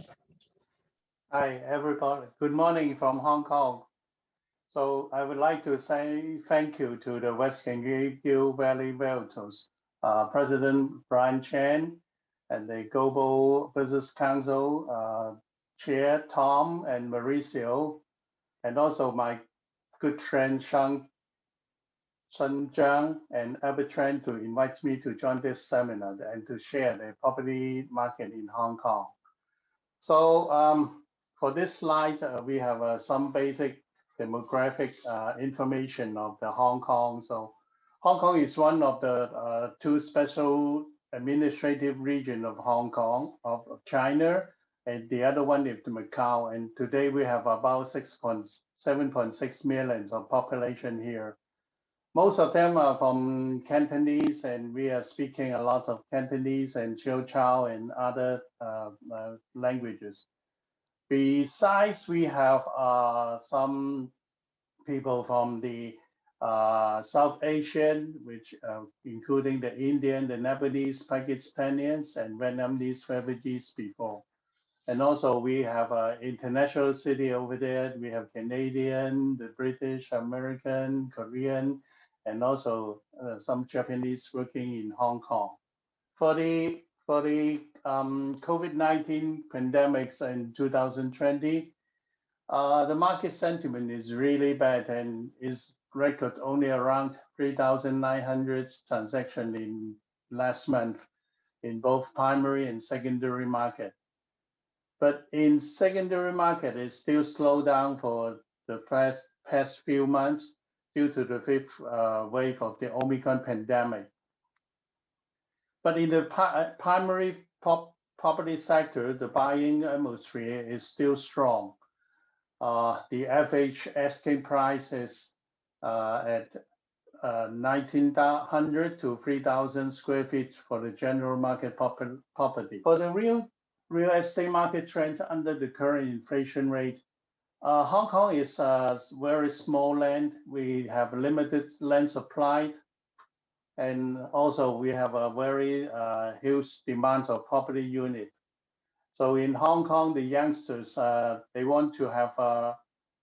Hi, everybody. Good morning from Hong Kong. So I would like to say thank you to the Western Valley Realtors, President Brian Chen, and the Global Business Council Chair Tom and Mauricio, and also my good friend Sun Zhang and Albert Chen to invite me to join this seminar and to share the property market in Hong Kong. So for this slide, we have some basic demographic information of the Hong Kong. So Hong Kong is one of the two special administrative regions of Hong Kong, of China, and the other one is Macau. And today we have about 7.6 million of population here. Most of them are from Cantonese, and we are speaking a lot of Cantonese and Chiu and other languages. Besides, we have some people from the South Asian, which including the Indian, the Nepalese, Pakistanians, and Vietnamese refugees before. And also we have an international city over there. We have Canadian, the British, American, Korean, and also some Japanese working in Hong Kong. For the COVID-19 pandemics in 2020, the market sentiment is really bad and is record only around 3,900 transactions in last month in both primary and secondary market. But in secondary market, it's still slowed down for the past few months due to the fifth wave of the Omicron pandemic. But in the primary property sector, the buying atmosphere is still strong. The average asking price is at 1,900 to 3,000 square feet for the general market property. For the real estate market trend under the current inflation rate, Hong Kong is a very small land. We have limited land supply. And also we have a very huge demand of property unit. So in Hong Kong, the youngsters, they want to have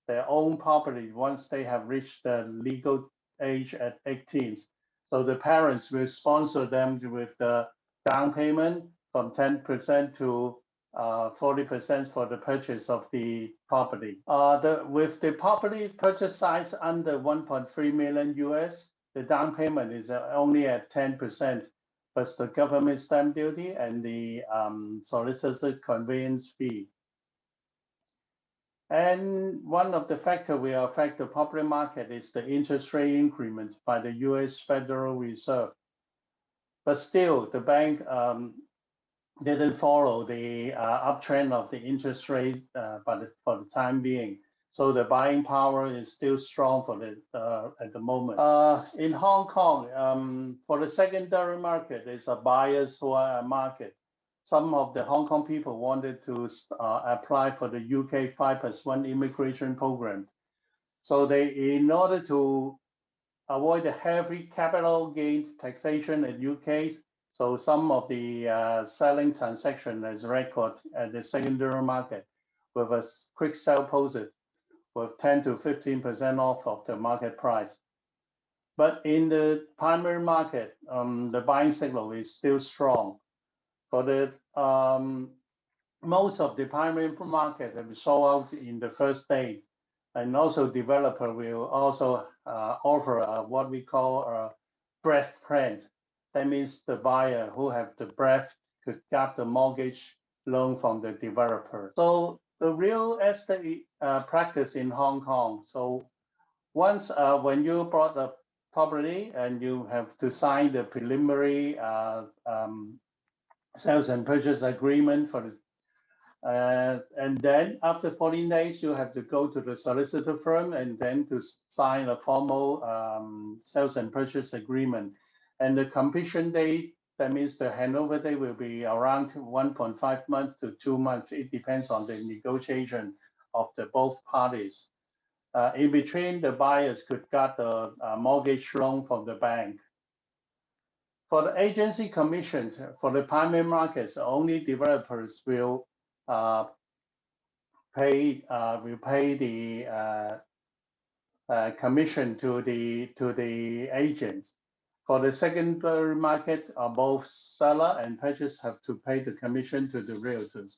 their own property once they have reached the legal age at 18. So the parents will sponsor them with the down payment from 10% to 40% for the purchase of the property. With the property purchase size under 1.3 million US, the down payment is only at 10%, plus the government stamp duty and the solicitor conveyance fee. And one of the factors will affect the property market is the interest rate increment by the US Federal Reserve. But still, the bank didn't follow the uptrend of the interest rate for the time being. So the buying power is still strong for at the moment. In Hong Kong, for the secondary market, it's a buyer's market. Some of the Hong Kong people wanted to apply for the UK 5+1 immigration program. So in order to avoid the heavy capital gain taxation in UK, so some of the selling transaction is recorded at the secondary market with a quick sell posted with 10 to 15% off of the market price. But in the primary market, the buying signal is still strong. For the most of the primary market have sold out in the first day, and also developer will also offer what we call a breadth plan. That means the buyer who have the breadth could get the mortgage loan from the developer. So the real estate practice in Hong Kong. So once when you bought the property and you have to sign the preliminary sales and purchase agreement for the, and then after 14 days, you have to go to the solicitor firm and then to sign a formal sales and purchase agreement. And the completion date, that means the handover date will be around 1.5 months to 2 months. It depends on the negotiation of the both parties. In between, the buyers could get the mortgage loan from the bank. For the agency commissions, for the primary markets, only developers will pay the commission to the agents. For the secondary market, both seller and purchase have to pay the commission to the realtors.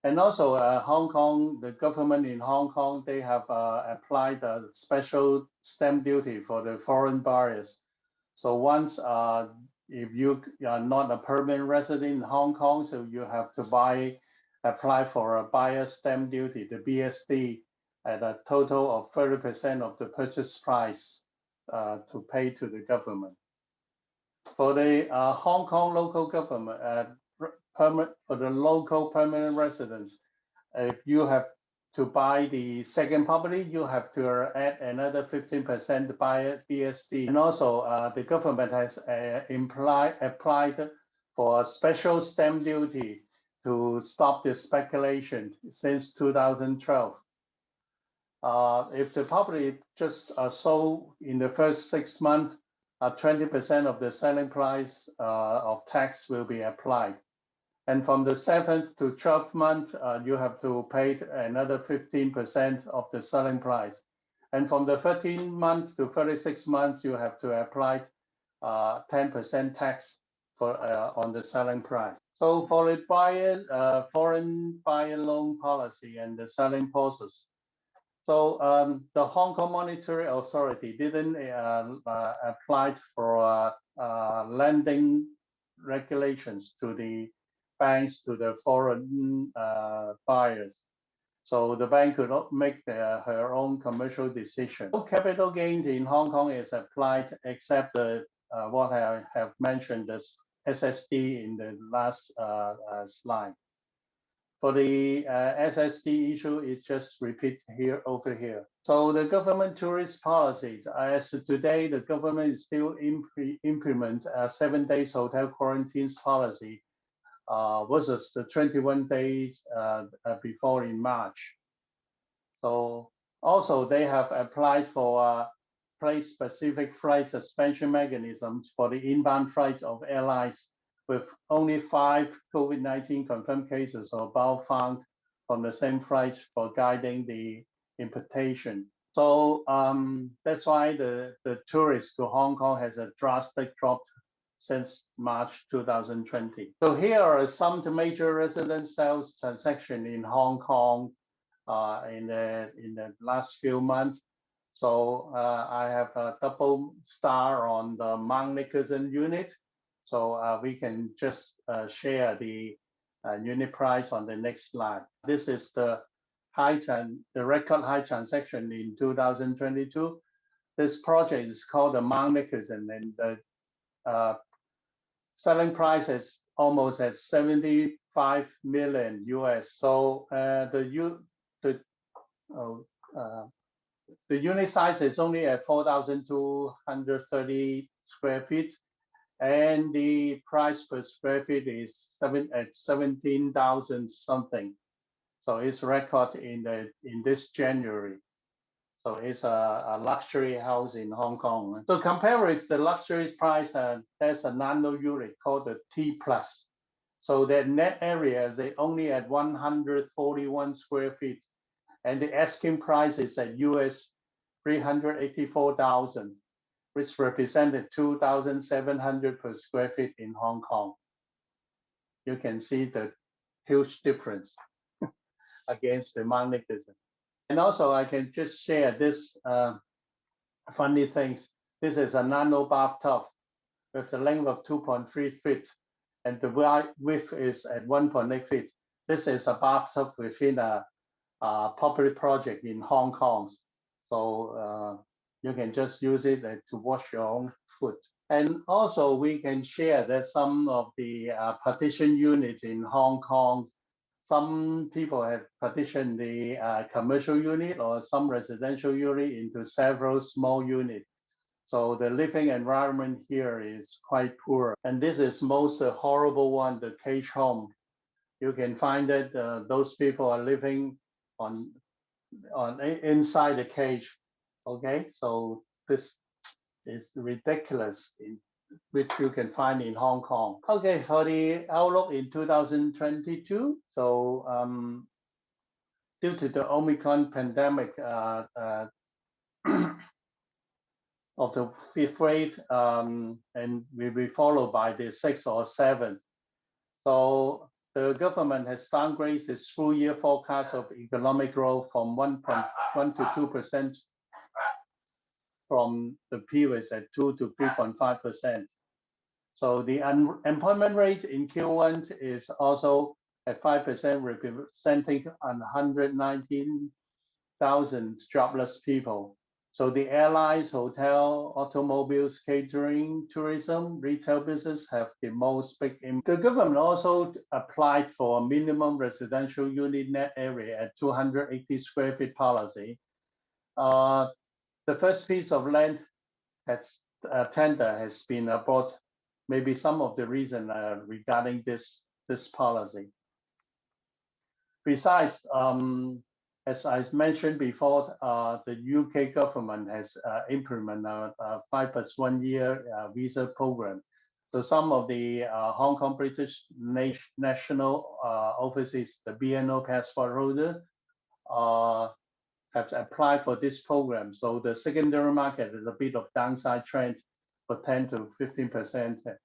And also Hong Kong, the government in Hong Kong, they have applied a special stamp duty for the foreign buyers. So once if you are not a permanent resident in Hong Kong, so you have to apply for a buyer stamp duty, the BSD, at a total of 30% of the purchase price to pay to the government. For the Hong Kong local government, for the local permanent residents, if you have to buy the second property, you have to add another 15% buyer BSD. And also the government has applied for a special stamp duty to stop the speculation since 2012. If the property just sold in the first 6 months, 20% of the selling price of tax will be applied. And from the 7th to 12th month, you have to pay another 15% of the selling price. And from the 13th month to 36th month, you have to apply 10% tax on the selling price. So for the foreign buyer loan policy and the selling process. So the Hong Kong Monetary Authority didn't apply for lending regulations to the banks to the foreign buyers. So the bank could not make her own commercial decision. No capital gains in Hong Kong is applied except what I have mentioned, the SSD in the last slide. For the SSD issue, it just repeat here over here. So the government tourist policies, as of today, the government is still implement a 7 days hotel quarantines policy versus the 21 days before in March. So also they have applied for place-specific flight suspension mechanisms for the inbound flights of airlines with only 5 COVID-19 confirmed cases or above found from the same flight for guiding the importation. So that's why the tourists to Hong Kong has a drastic drop since March 2020. So here are some of the major residence sales transactions in Hong Kong in the last few months. So I have a double star on the Mount Nicholson unit. So we can just share the unit price on the next slide. This is the record high transaction in 2022. This project is called the Mount Nicholson, and the selling price is almost at 75 million US. So the unit size is only at 4,230 square feet, and the price per square feet is at 17,000 something. So it's record in this January. So it's a luxury house in Hong Kong. So compare with the luxury price, there's a nano unit called the T Plus. So their net area is only at 141 square feet, and the asking price is at US 384,000, which represented 2,700 per square feet in Hong Kong. You can see the huge difference against the Mount Nicholson. And also I can just share this funny things. This is a nano bathtub with a length of 2.3 feet, and the width is at 1.8 feet. This is a bathtub within a popular project in Hong Kong. So you can just use it to wash your own foot. And also we can share that some of the partition units in Hong Kong, some people have partitioned the commercial unit or some residential unit into several small units. So the living environment here is quite poor. And this is most horrible one, the cage home. You can find that those people are living inside the cage. Okay, so this is ridiculous, which you can find in Hong Kong. Okay, for the outlook in 2022, so due to the Omicron pandemic of the 5th wave, and will be followed by the 6th or 7th. So the government has downgraded its full-year forecast of economic growth from 1.1 to 2%, from the previous at 2 to 3.5%. So the unemployment rate in Q1 is also at 5%, representing 119,000 jobless people. So the airlines, hotel, automobiles, catering, tourism, retail business have the most big impact. The government also applied for a minimum residential unit net area at 280 square feet policy. The first piece of land tender has been bought. Maybe some of the reason regarding this policy. Besides, as I mentioned before, the UK government has implemented a 5+1 year visa program. So some of the Hong Kong British national overseas, the BNO passport holder, have applied for this program. So the secondary market is a bit of downside trend for 10 to 15%,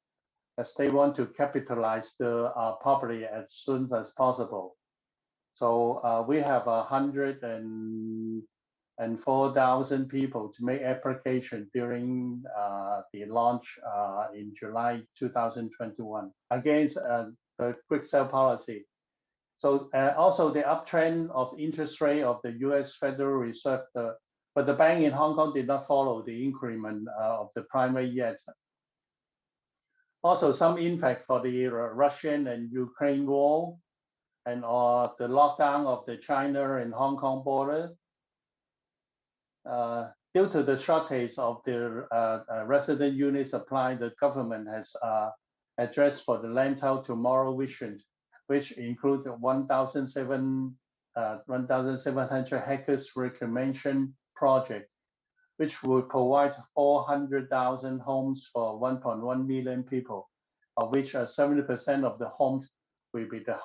as they want to capitalize the property as soon as possible. So we have 104,000 people to make application during the launch in July 2021. Against the quick sell policy. So also the uptrend of interest rate of the U.S. Federal Reserve, but the bank in Hong Kong did not follow the increment of the prime rate yet. Also, some impact for the Russian and Ukraine war, and the lockdown of the China and Hong Kong border. Due to the shortage of the resident unit supply, the government has addressed for the land out tomorrow vision, which includes 1,700 hectares reclamation project, which will provide 400,000 homes for 1.1 million people, of which 70% of the homes will be the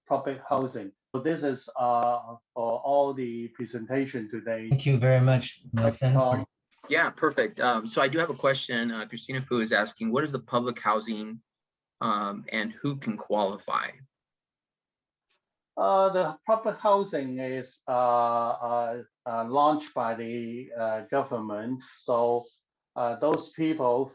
public housing. So this is for all the presentation today. Thank you very much, Nelson. Yeah, perfect. So I do have a question. Christina Fu is asking, what is the public housing and who can qualify? The public housing is launched by the government. So those people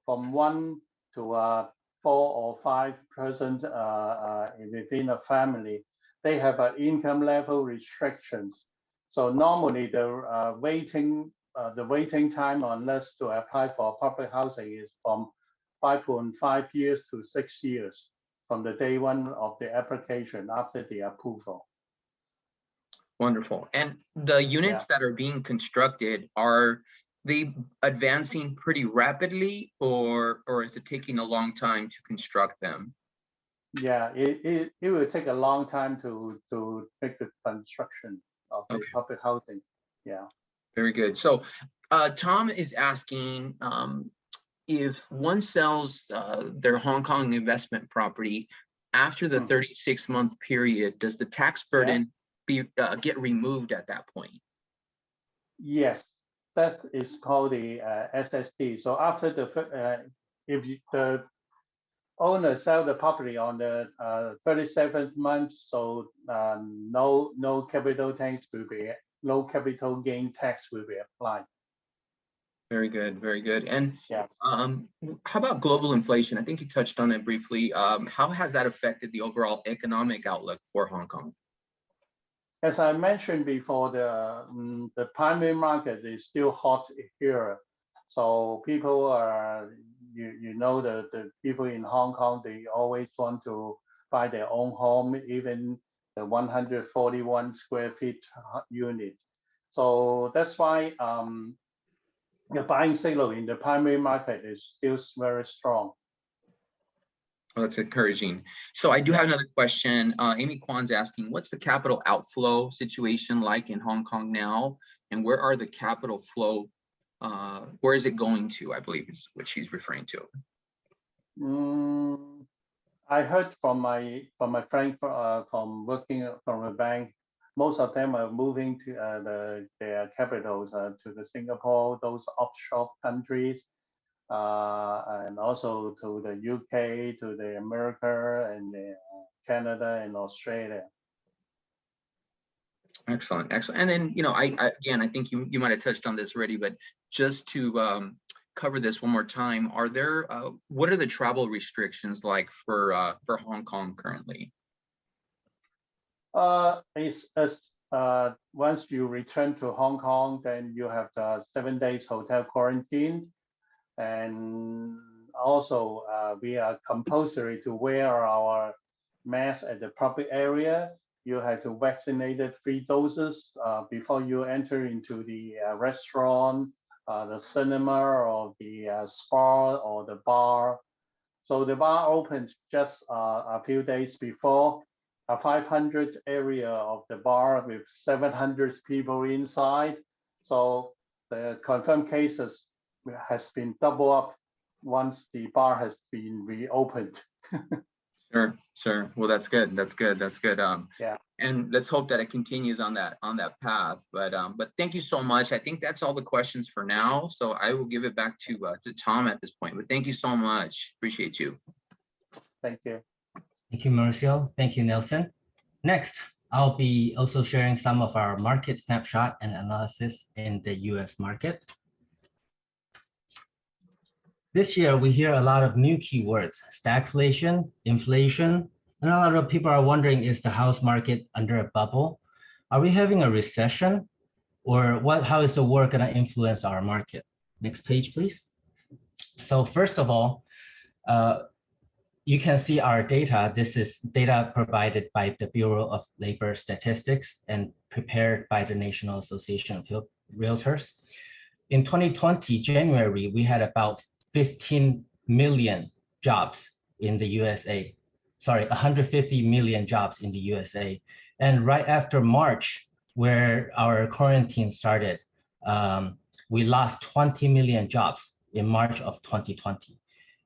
from 1 to 4 or 5 persons within a family, they have income level restrictions. So normally the waiting time unless to apply for public housing is from 5.5 years to 6 years from the day one of the application after the approval. Wonderful. And the units that are being constructed, are they advancing pretty rapidly, or is it taking a long time to construct them? Yeah, it will take a long time to make the construction of the public housing. Yeah. Very good. So Tom is asking if one sells their Hong Kong investment property after the 36-month period, does the tax burden get removed at that point? Yes, that is called the SST. So after if the owner sell the property on the 37th month, so no capital tax will be, no capital gain tax will be applied. Very good, very good. And how about global inflation? I think you touched on it briefly. How has that affected the overall economic outlook for Hong Kong? As I mentioned before, the primary market is still hot here. So people are, you know, the people in Hong Kong, they always want to buy their own home, even the 141 square feet unit. So that's why the buying signal in the primary market is still very strong. Well, that's encouraging. So I do have another question. Amy Kwan's asking, what's the capital outflow situation like in Hong Kong now? And where are the capital flow? Where is it going to, I believe is what she's referring to. I heard from my friend from working from a bank, most of them are moving to their capitals to the Singapore, those offshore countries, and also to the UK, to the America, and the Canada and Australia. Excellent, excellent. And then, you know, I think you might have touched on this already, but just to cover this one more time, are there what are the travel restrictions like for Hong Kong currently? Once you return to Hong Kong, then you have the 7 days hotel quarantine, and also we are compulsory to wear our mask at the public area. You have to vaccinate 3 doses before you enter into the restaurant, the cinema, or the spa, or the bar. So the bar opens just a few days before. A 500 area of the bar with 700 people inside. So the confirmed cases has been double up once the bar has been reopened. Sure. Well, that's good. That's good. Yeah. And let's hope that it continues on that path. But thank you so much. I think that's all the questions for now. So I will give it back to Tom at this point. But thank you so much. Appreciate you. Thank you. Thank you, Mauricio. Thank you, Nelson. Next, I'll be also sharing some of our market snapshot and analysis in the US market. This year, we hear a lot of new keywords: stagflation, inflation, And a lot of people are wondering, is the house market under a bubble? Are we having a recession? Or how is the war gonna influence our market? Next page, please. So first of all, you can see our data. This is data provided by the Bureau of Labor Statistics and prepared by the National Association of Realtors. In 2020, January, we had about 15 million jobs in the USA. Sorry, 150 million jobs in the USA. And right after March, where our quarantine started, we lost 20 million jobs in March of 2020.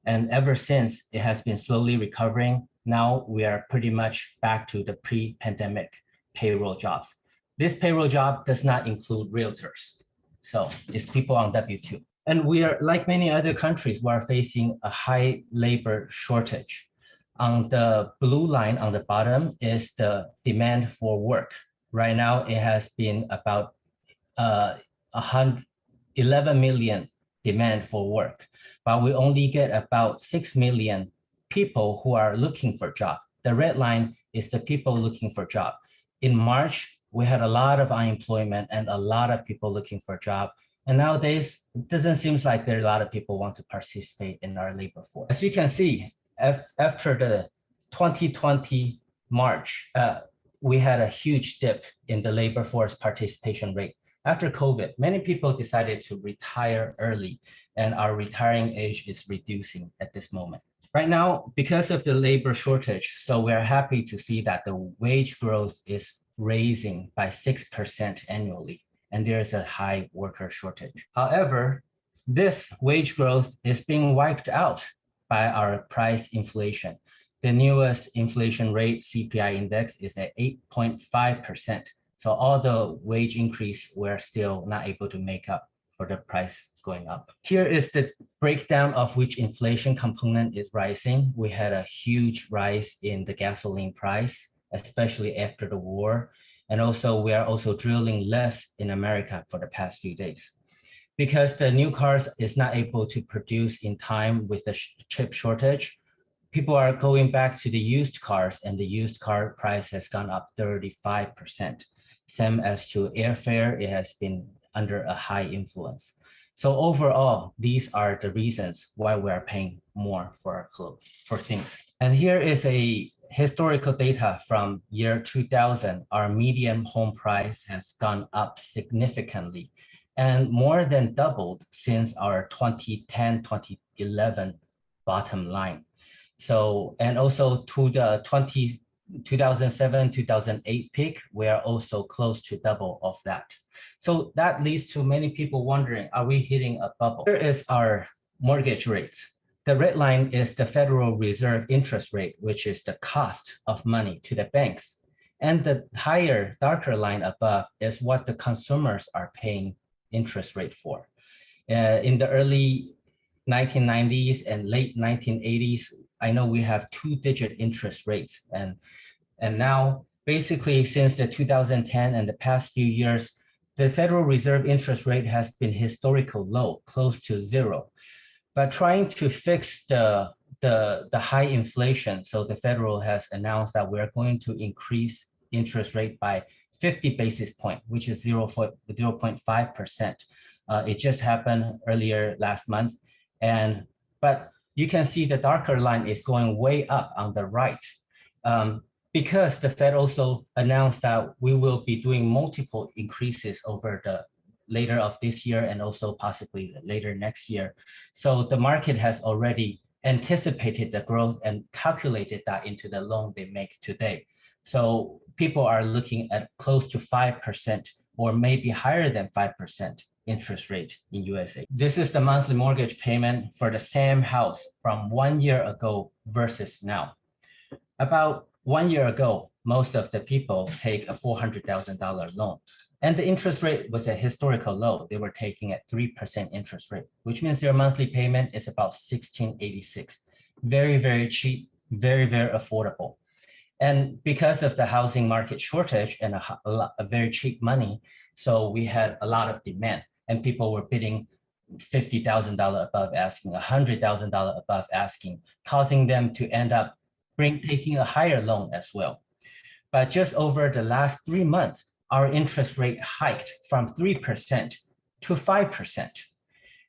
And ever since, it has been slowly recovering. Now we are pretty much back to the pre-pandemic payroll jobs. This payroll job does not include realtors. So it's people on W-2. And we are, like many other countries, we are facing a high labor shortage. On the blue line on the bottom is the demand for work. Right now, it has been about 11 million demand for work, but we only get about 6 million people who are looking for a job. The red line is the people looking for a job. In March, we had a lot of unemployment and a lot of people looking for a job. And nowadays, it doesn't seem like there are a lot of people want to participate in our labor force. As you can see, after the 2020 March, we had a huge dip in the labor force participation rate. After COVID, many people decided to retire early, and our retiring age is reducing at this moment. Right now, because of the labor shortage, so we're happy to see that the wage growth is raising by 6% annually, and there's a high worker shortage. However, this wage growth is being wiped out by our price inflation. The newest inflation rate, CPI index, is at 8.5%. So all the wage increase, we're still not able to make up for the price going up. Here is the breakdown of which inflation component is rising. We had a huge rise in the gasoline price, especially after the war. And also, we are also drilling less in America for the past few days. Because the new cars is not able to produce in time with the chip shortage, people are going back to the used cars, and the used car price has gone up 35%. Same as to airfare, it has been under a high influence. So overall, these are the reasons why we are paying more for our clothes, for things. And here is a historical data from year 2000. Our median home price has gone up significantly and more than doubled since our 2010, 2011 bottom line. So, and also to the 2007, 2008 peak, we are also close to double of that. So that leads to many people wondering, are we hitting a bubble? Here is our mortgage rates. The red line is the Federal Reserve interest rate, which is the cost of money to the banks. And the higher, darker line above is what the consumers are paying interest rate for. In the early 1990s and late 1980s, I know we have 2-digit interest rates. And now, basically, since the 2010 and the past few years, the Federal Reserve interest rate has been historical low, close to zero. But trying to fix the high inflation, so the Federal has announced that we're going to increase interest rate by 50 basis point, which is 0.5%. It just happened earlier last month. But you can see the darker line is going way up on the right. Because the Fed also announced that we will be doing multiple increases over the later of this year and also possibly later next year. So the market has already anticipated the growth and calculated that into the loan they make today. So people are looking at close to 5% or maybe higher than 5% interest rate in USA. This is the monthly mortgage payment for the same house from 1 year ago versus now. About 1 year ago, most of the people take a $400,000 loan. And the interest rate was a historical low. They were taking at 3% interest rate, which means their monthly payment is about $1,686. Very, very cheap, very, very affordable. And because of the housing market shortage and a very cheap money, so we had a lot of demand and people were bidding $50,000 above asking, $100,000 above asking, causing them to end up taking a higher loan as well. But just over the last 3 months, our interest rate hiked from 3% to 5%.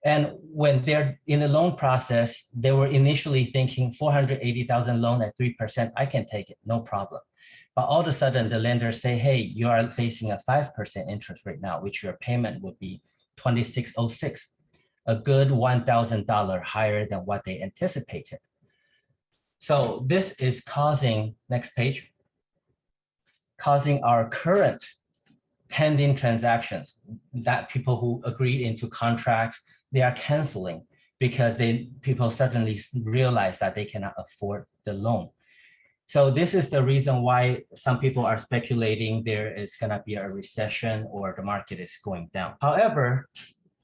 And when they're in the loan process, they were initially thinking 480,000 loan at 3%, I can take it, no problem. But all of a sudden the lenders say, hey, you are facing a 5% interest rate now, which your payment would be 2606, a good $1,000 higher than what they anticipated. So this is causing, next page, causing our current pending transactions, that people who agreed into contract, they are canceling because people suddenly realize that they cannot afford the loan. So this is the reason why some people are speculating there is gonna be a recession or the market is going down. However,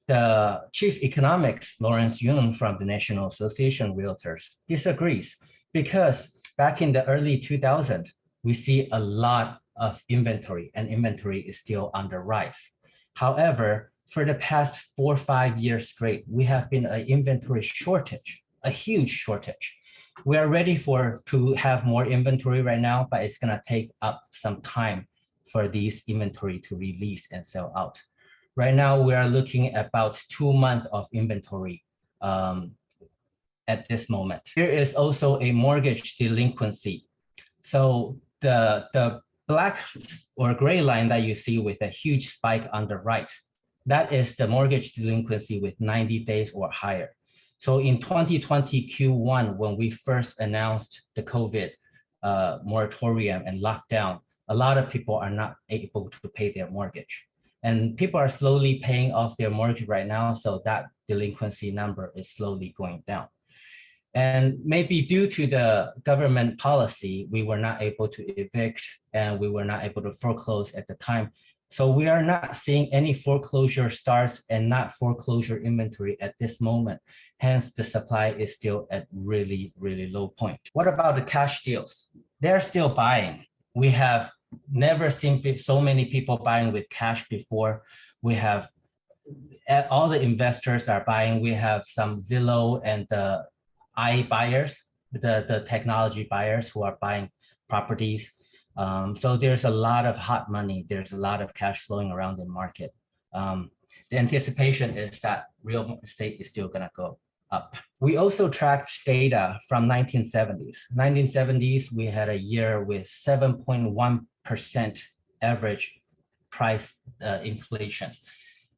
the chief economics, Youn from the National Association of Realtors, disagrees because back in the early 2000s, we see a lot of inventory and inventory is still on the rise. However, for the past 4 or 5 years straight, we have been an inventory shortage, a huge shortage. We are ready to have more inventory right now, but it's gonna take up some time for these inventory to release and sell out. Right now, we are looking at about 2 months of inventory at this moment. There is also a mortgage delinquency. So the black or gray line that you see with a huge spike on the right, that is the mortgage delinquency with 90 days or higher. So in 2020 Q1, when we first announced the COVID moratorium and lockdown, a lot of people are not able to pay their mortgage. And people are slowly paying off their mortgage right now, so that delinquency number is slowly going down. And maybe due to the government policy, we were not able to evict and we were not able to foreclose at the time. So we are not seeing any foreclosure starts and not foreclosure inventory at this moment. Hence, the supply is still at really, really low point. What about the cash deals? They're still buying. We have never seen so many people buying with cash before. We have all the investors are buying. We have some Zillow and the iBuyers, the technology buyers who are buying properties. So there's a lot of hot money. There's a lot of cash flowing around the market. The anticipation is that real estate is still gonna go up. We also tracked data from 1970s. 1970s, we had a year with 7.1% average price inflation.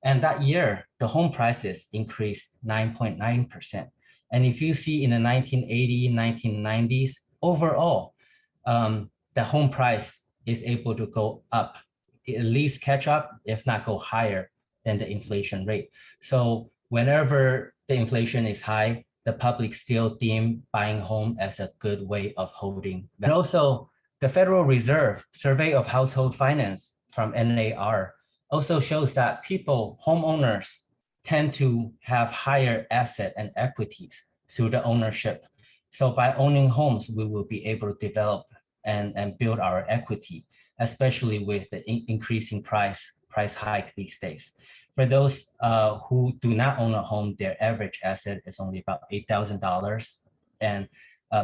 And that year, the home prices increased 9.9%. And if you see in the 1980s, 1990s, overall, the home price is able to go up, at least catch up, if not go higher than the inflation rate. So whenever the inflation is high, the public still deem buying home as a good way of holding. And also, the Federal Reserve Survey of Household Finance from NAR also shows that homeowners, tend to have higher asset and equities through the ownership. So by owning homes, we will be able to develop and build our equity, especially with the increasing price hike these days. For those who do not own a home, their average asset is only about $8,000. And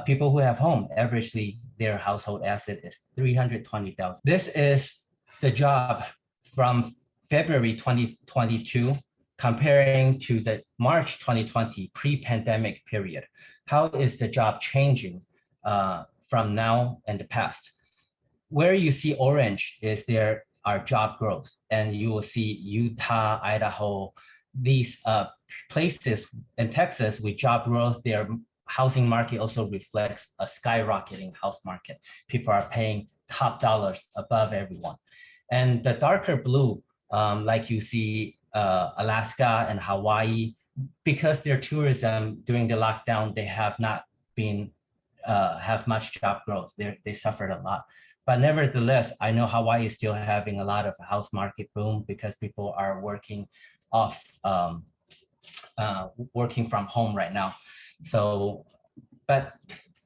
people who have home, averagely their household asset is $320,000. This is the job from February 2022 comparing to the March 2020 pre-pandemic period. How is the job changing from now and the past? Where you see orange is there are job growth, and you will see Utah, Idaho, these places in Texas with job growth, their housing market also reflects a skyrocketing house market. People are paying top dollars above everyone. And the darker blue, like you see Alaska and Hawaii, because their tourism during the lockdown, they have not been have much job growth. They suffered a lot. But nevertheless, I know Hawaii is still having a lot of house market boom because people are working from home right now. So, but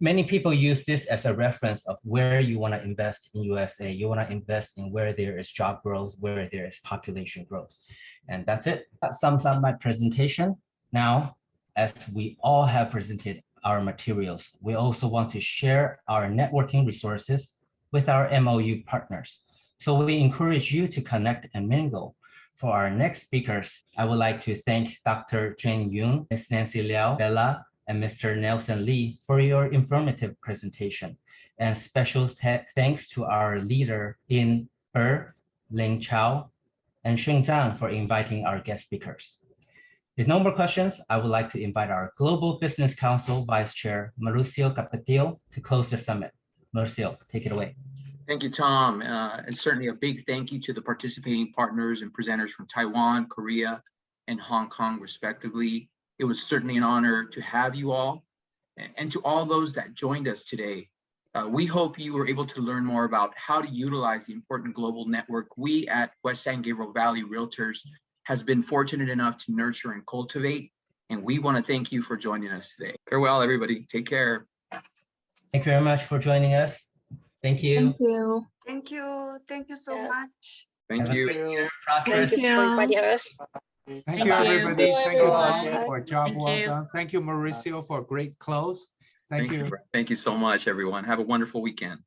many people use this as a reference of where you want to invest in USA. You want to invest in where there is job growth, where there is population growth. And that's it. That sums up my presentation. Now, as we all have presented our materials. We also want to share our networking resources with our MOU partners. So we encourage you to connect and mingle. For our next speakers, I would like to thank Dr. Jane Youn, Ms. Nancy Liao, Bella, and Mr. Nelson Lee for your informative presentation. And special thanks to our leader in Ling Chao, and Sheng Zhang for inviting our guest speakers. With no more questions, I would like to invite our Global Business Council Vice Chair, Mauricio Capetillo, to close the summit. Mauricio, take it away. Thank you, Tom. And certainly a big thank you to the participating partners and presenters from Taiwan, Korea, and Hong Kong, respectively. It was certainly an honor to have you all. And to all those that joined us today, we hope you were able to learn more about how to utilize the important global network we at West San Gabriel Valley Realtors has been fortunate enough to nurture and cultivate. And we want to thank you for joining us today. Farewell, everybody. Take care. Thank you very much for joining us. Thank you. Thank you. Thank you. Thank you so Yeah. much. Thank Have a you. great year. Prosperous. Thank you for inviting us. Thank you, everybody. you, Thank you, everyone. Tom, for a job Thank well you. done. Thank you, Mauricio, for a great close. Thank you. Thank you so much, everyone. Have a wonderful weekend.